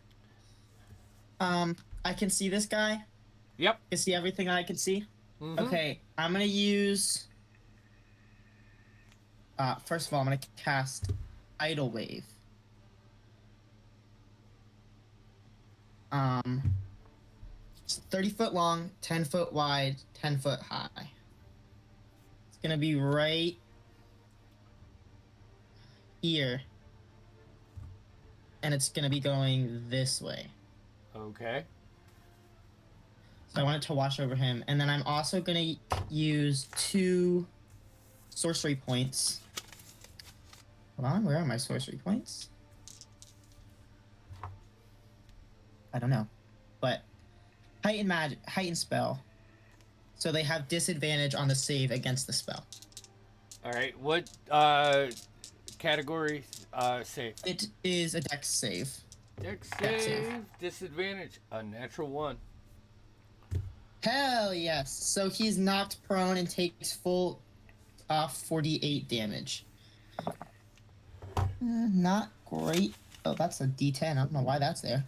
I can see this guy. Yep. I can see everything I can see. Mhm. Okay, I'm gonna use. First of all, I'm gonna cast Idle Wave. It's 30 foot long, 10 foot wide, 10 foot high. It's gonna be right here, and it's gonna be going this way. Okay. So I want it to wash over him, and then I'm also gonna use 2 sorcery points. Hold on, where are my sorcery points? I don't know, but heighten spell, so they have disadvantage on the save against the spell. All right. What category save? It is a dex save. Dex Dex save. save. Disadvantage. A natural 1. Hell yes! So he's knocked prone and takes full 48 damage. Not great. Oh, that's a D10. I don't know why that's there.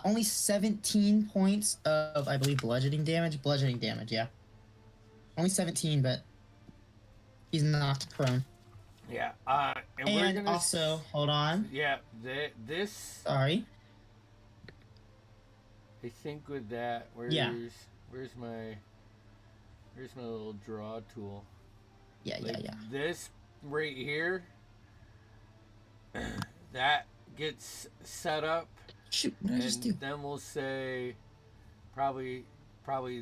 Only 17 points of, I believe, bludgeoning damage. Bludgeoning damage, yeah. Only 17, but he's knocked prone. Yeah. And we're And gonna also, hold on. Yeah. This. Sorry. I think with that, where's my little draw tool? Yeah. This right here, that gets set up, Shoot, what did I just do? and then we'll say probably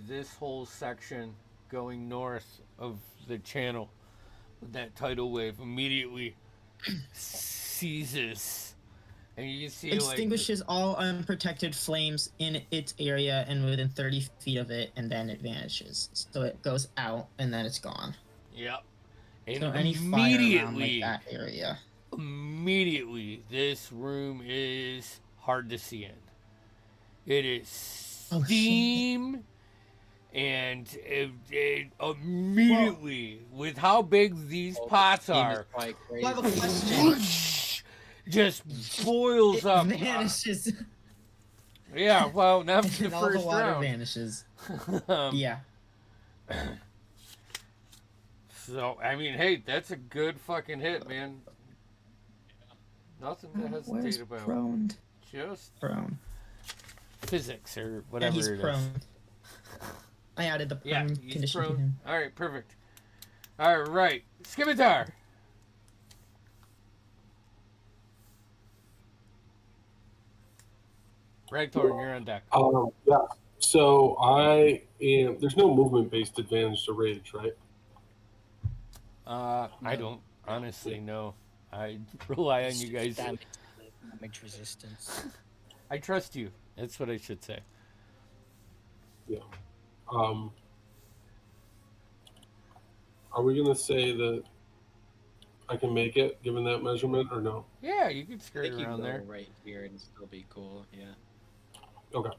this whole section going north of the channel with that tidal wave immediately seizes, and you can see Extinguishes all unprotected flames in its area and within 30 feet of it, and then it vanishes. So it goes out, and then it's gone. Yep. And So any fire around like that area. Immediately, this room is hard to see in. It is steam, and it immediately, with how big these pots are, Quite I have a crazy. question. just boils It up. vanishes. Yeah, well, not for the and all the first water round. vanishes. Um, Yeah. So, I mean, hey, that's a good fucking hit, man. Nothing to hesitate about. Prone? Just Prone. physics or Yeah, whatever he's it is. prone. I added the Yeah, prone he's condition to prone. him. All right, perfect. All right, Scimitar. Ragthorn, you're on deck. Yeah. So I am. There's no movement-based advantage to rage, right? I don't honestly know. I rely on you guys. Damage resistance. I trust you. That's what I should say. Yeah. Are we gonna say that I can make it given that measurement or no? Yeah, you could I skirt think you around can there. go right here and still be cool. Yeah. Okay.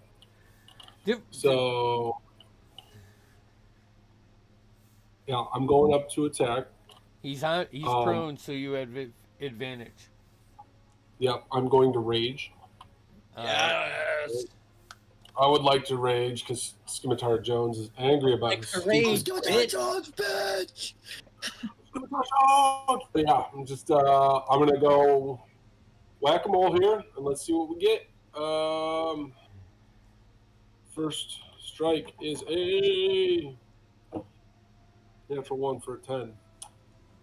Do- So yeah, I'm going up to attack. He's prone, so you have advantage. Yeah, I'm going to rage. Yes. I would like to rage because Scimitar Jones is angry about Like his to stupid- rage. Scimitar Jones, bitch! Scimitar Jones! But yeah, I'm just I'm gonna go whack-a-mole here and let's see what we get. First strike is a natural 1 for a 10.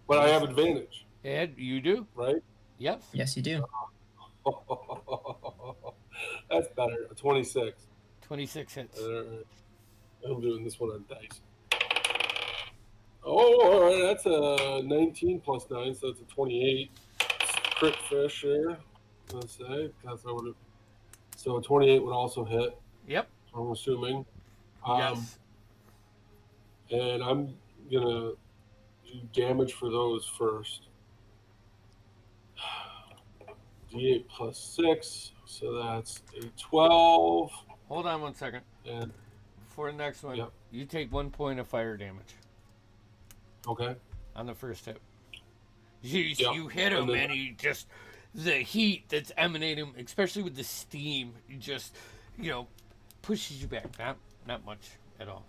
But I have advantage, Ed, you do? right? Yep. Yes, you do. That's better. A 26. 26 hits. I'm doing this one on dice. Oh, all right. That's a 19 plus 9, so that's a 28. Crit fish here. Let's say. So a 28 would also hit, Yep. I'm assuming. Yes. And I'm going to do damage for those first. D8 plus 6, so that's a 12. Hold on 1 second. And For the next one, Yep. you take 1 point of fire damage okay. on the first hit. You Yep. hit him, And then- and he just, the heat that's emanating, especially with the steam, it just, pushes you back. Not much at all.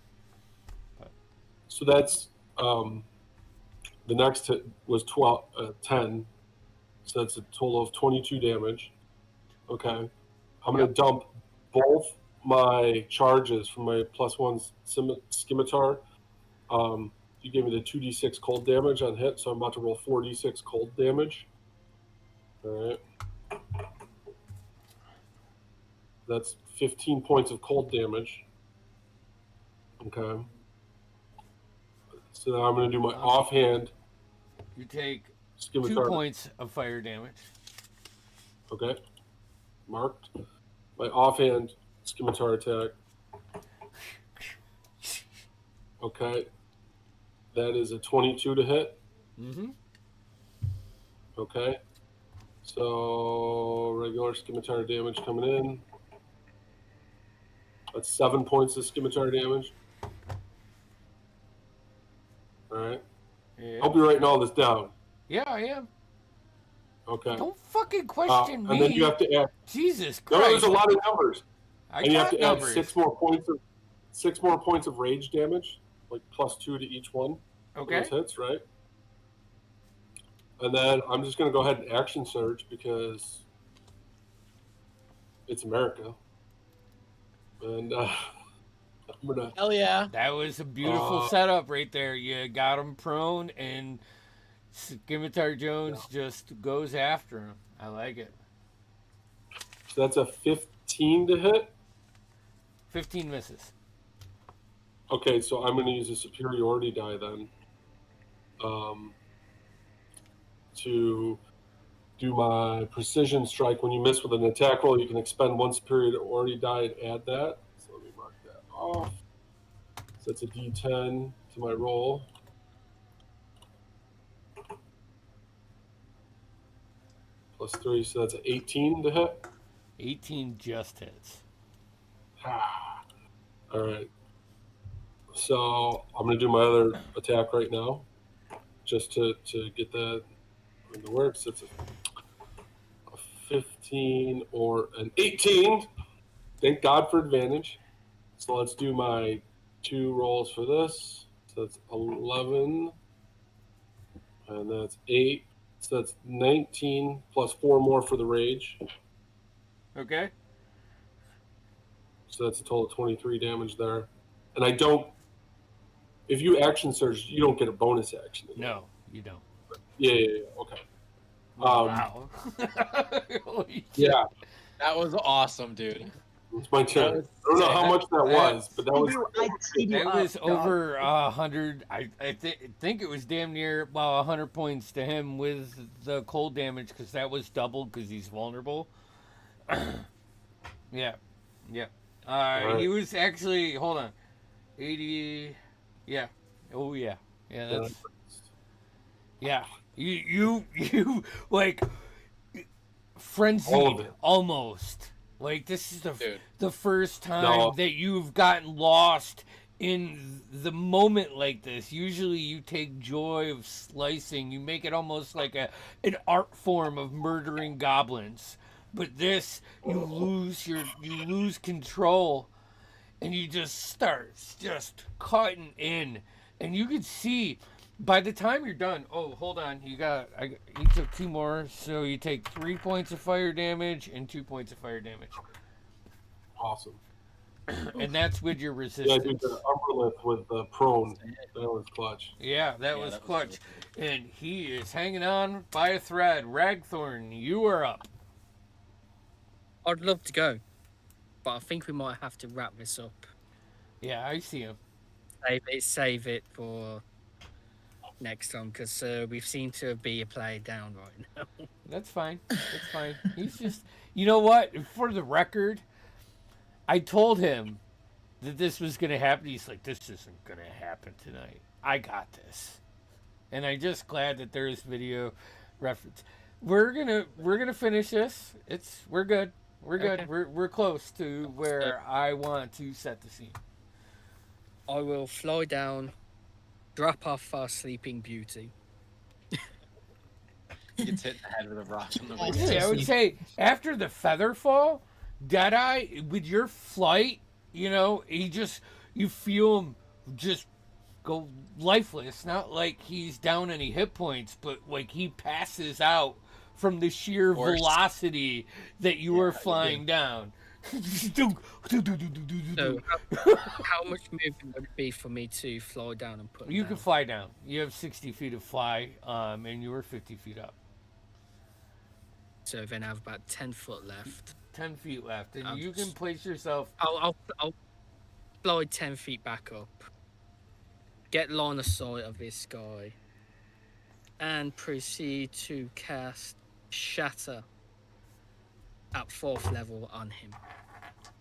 So that's the next hit was 10. So that's a total of 22 damage. Okay. I'm going to dump both my charges from my +1 scimitar. You gave me the 2d6 cold damage on hit, so I'm about to roll 4d6 cold damage. All right. That's 15 points of cold damage. Okay. So now I'm going to do my offhand You take 2 scimitar. points of fire damage. Okay. Marked. My offhand scimitar attack. Okay. That is a 22 to hit. Mm-hmm. Okay. So regular scimitar damage coming in. That's 7 points of scimitar damage. All right. Yeah. Hope you're writing all this down. Yeah, I am. Okay. Don't fucking question me. And then you have to add. Jesus No, Christ. there's a lot of numbers. I And you have got to add numbers. 6 more points of rage damage, like +2 to each one. Okay. Those hits, right? And then I'm just going to go ahead and action surge because it's America. And I'm going to. Hell yeah. That was a beautiful setup right there. You got him prone, and Scimitar Jones just goes after him. I like it. So that's a 15 to hit. 15 misses. Okay, so I'm going to use a superiority die then to do my precision strike. When you miss with an attack roll, you can expend 1 superiority die and add that. So let me mark that off. So that's a D10 to my roll. +3, so that's an 18 to hit. 18 just hits. All right. So I'm going to do my other attack right now, just to get that in the works. It's a 15 or an 18. Thank God for advantage. So let's do my 2 rolls for this. So that's 11, and that's 8. So that's 19 plus 4 more for the rage. Okay. So that's a total of 23 damage there. And I don't. If you action surge, you don't get a bonus action. No, you don't. Yeah. Okay. Wow. Holy shit. Yeah, That was awesome, dude. it's my turn. I don't know how much that was, but that was. It was over 100. I think it was damn near 100 points to him with the cold damage because that was doubled because he's vulnerable. Yeah. Right. He was actually, hold on, 80. Yeah. Oh yeah. Yeah. That's. Yeah. You like frenzied All of it. almost. Like this is Dude. the first time No. that you've gotten lost in the moment like this. Usually you take joy of slicing. You make it almost like an art form of murdering goblins. But this you lose control and you just start just cutting in. And you can see by the time you're done, oh, hold on, you took 2 more, so you take 3 points of fire damage and 2 points of fire damage. Awesome. And that's with your Yeah, I resistance. did the Umberlith with the prone. That was clutch. Yeah, that Yeah, was that was clutch. really And he is hanging on by a thread. Ragthorn, you are up. I'd love to go, but I think we might have to wrap this up. Yeah, I see him. Save it for next time because we seem to be a player down right now. That's fine. That's fine. He's just, you know what? For the record, I told him that this was going to happen. He's like, this isn't going to happen tonight. I got this. And I'm just glad that there is video reference. We're gonna finish this. We're good. We're good. Okay. We're close to where I want to set the scene. I will fly down, drop off our sleeping beauty. He gets hit in the head with a rock. On the way Yeah, Yeah, I would say after the feather fall, Deadeye, with your flight, you feel him just go lifeless. Not like he's down any hit points, but like he passes out from the sheer course. velocity that you were flying down. So, how much movement would it be for me to fly down and put? You down? can fly down. You have 60 feet of fly, and you were 50 feet up. So then I have about 10 foot left. 10 feet left, and I'm you can just- place yourself. I'll fly 10 feet back up, get line of sight of this guy, and proceed to cast Shatter at 4th level on him.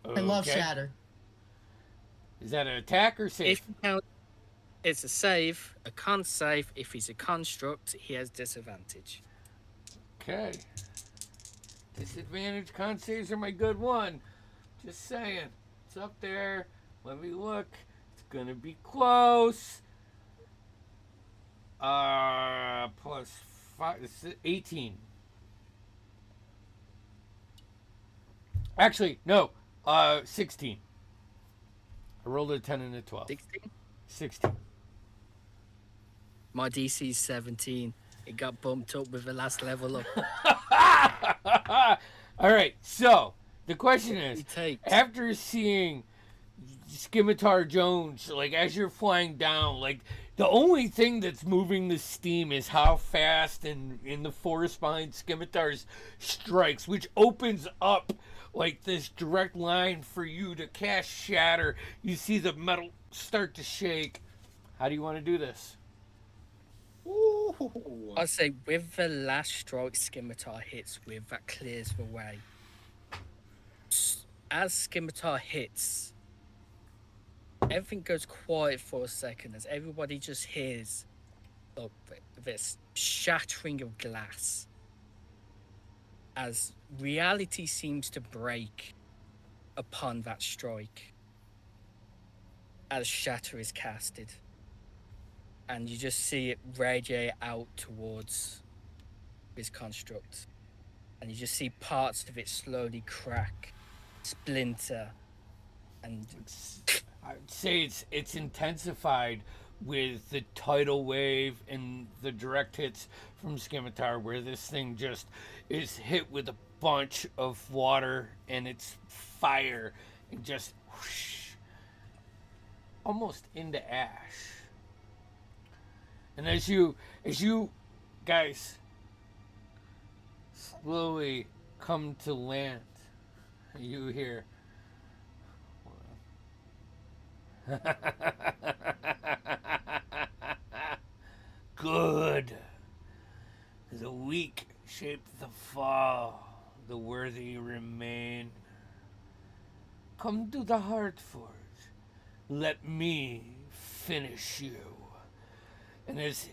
I love Okay. Shatter. Is that an attack or save? If you count, it's a save, a con save. If he's a construct, he has disadvantage. Okay. Disadvantage con saves are my good one. Just saying. It's up there. Let me look. It's gonna be close. Plus 5, 18. Actually, no. 16. I rolled a 10 and a 12. 16. 16. My DC is 17. It got bumped up with the last level up. All right. So the question is, He takes. after seeing Scimitar Jones, like as you're flying down, like the only thing that's moving the steam is how fast and in the forest behind Scimitar's strikes, which opens up like this direct line for you to cast Shatter. You see the metal start to shake. How do you want to do this? Ooh. I say with the last strike Scimitar hits with, that clears the way. As Scimitar hits, everything goes quiet for a second as everybody just hears this shattering of glass. As reality seems to break upon that strike. As Shatter is casted. And you just see it radiate out towards this construct. And you just see parts of it slowly crack, splinter, and I'd say it's intensified with the tidal wave and the direct hits from Scimitar, where this thing just is hit with a bunch of water and it's fire and just whoosh, almost into ash. And as you guys slowly come to land, you hear good. The weak shape the fall, the worthy remain. Come to the Heartforge. Let me finish you. And as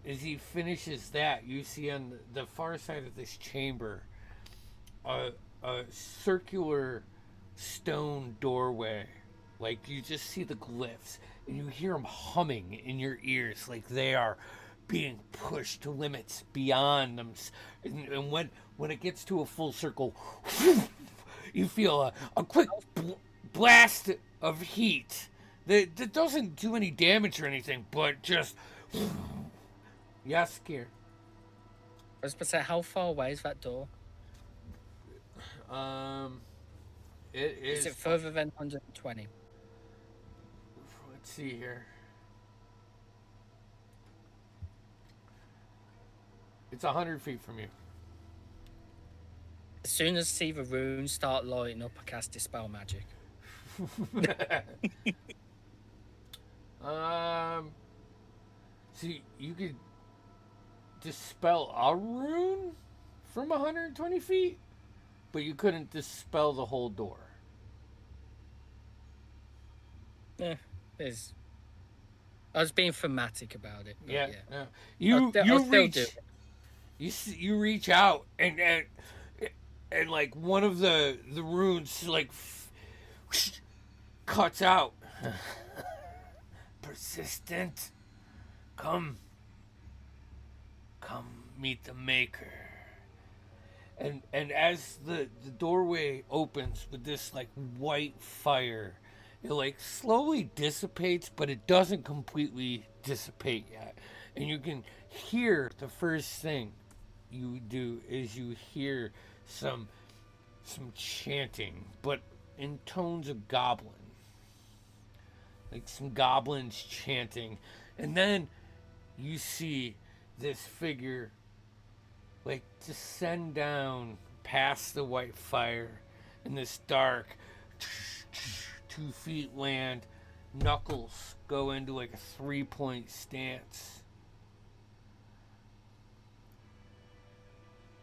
he finishes that, you see on the far side of this chamber a circular stone doorway. Like you just see the glyphs and you hear them humming in your ears like they are being pushed to limits beyond them. And when it gets to a full circle, you feel a quick blast of heat that doesn't do any damage or anything, but just yes, Kier. I was about to say, how far away is that door? It is. Is it further than 120? Let's see here. It's 100 feet from you. As soon as I see the runes start lighting up, I cast Dispel Magic. See, you could dispel a rune from 120 feet, but you couldn't dispel the whole door. I was being thematic about it. Yeah. yeah. You I'll still reach. do it. You reach out and like one of the runes like cuts out. Persistent. Come meet the maker. And as the doorway opens with this like white fire, it like slowly dissipates, but it doesn't completely dissipate yet. And you can hear the first thing you do is you hear some chanting, but in tones of goblin. Like some goblins chanting. And then you see this figure like descend down past the white fire in this dark 2 feet land. Knuckles go into like a 3-point stance.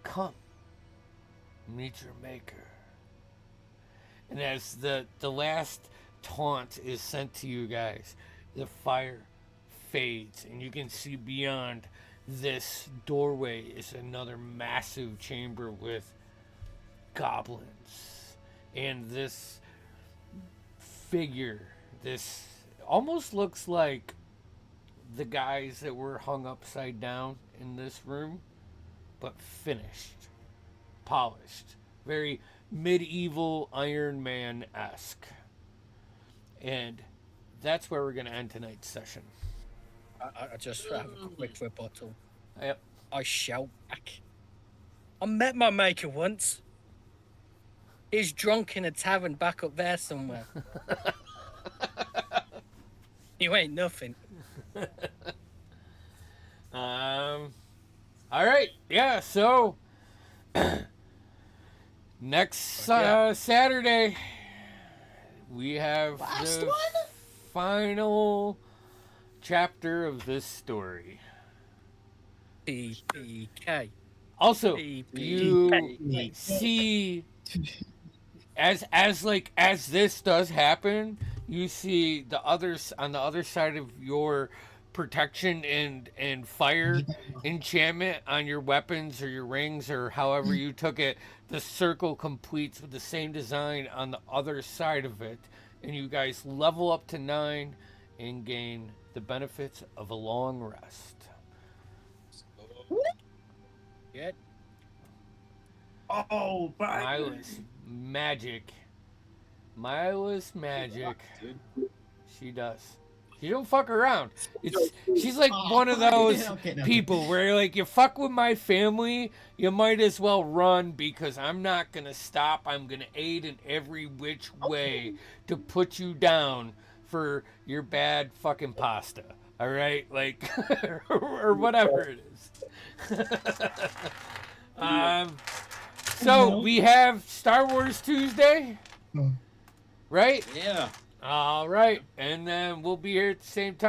Come, meet your maker. And as the last taunt is sent to you guys, the fire fades and you can see beyond this doorway is another massive chamber with goblins. And this figure, this almost looks like the guys that were hung upside down in this room, but finished, polished, very medieval Iron Man-esque. And that's where we're going to end tonight's session. I just have a quick rebuttal. Yep. I shout back. I met my maker once. He's drunk in a tavern back up there somewhere. You ain't nothing. All right. Yeah. So next Saturday we have Last the one? final chapter of this story. PPK. Also, PPK. you see as this does happen, you see on the other side of your protection and fire enchantment on your weapons or your rings or however you took it, the circle completes with the same design on the other side of it, and you guys level up to 9 and gain the benefits of a long rest. Good. Oh, Mila's magic. She does. She don't fuck around. She's like one of those people where like, you fuck with my family, you might as well run because I'm not gonna stop. I'm gonna aid in every which way to put you down for your bad fucking pasta. All right, like or whatever it is. So we have Star Wars Tuesday, right? Yeah. All right, and then we'll be here at the same time.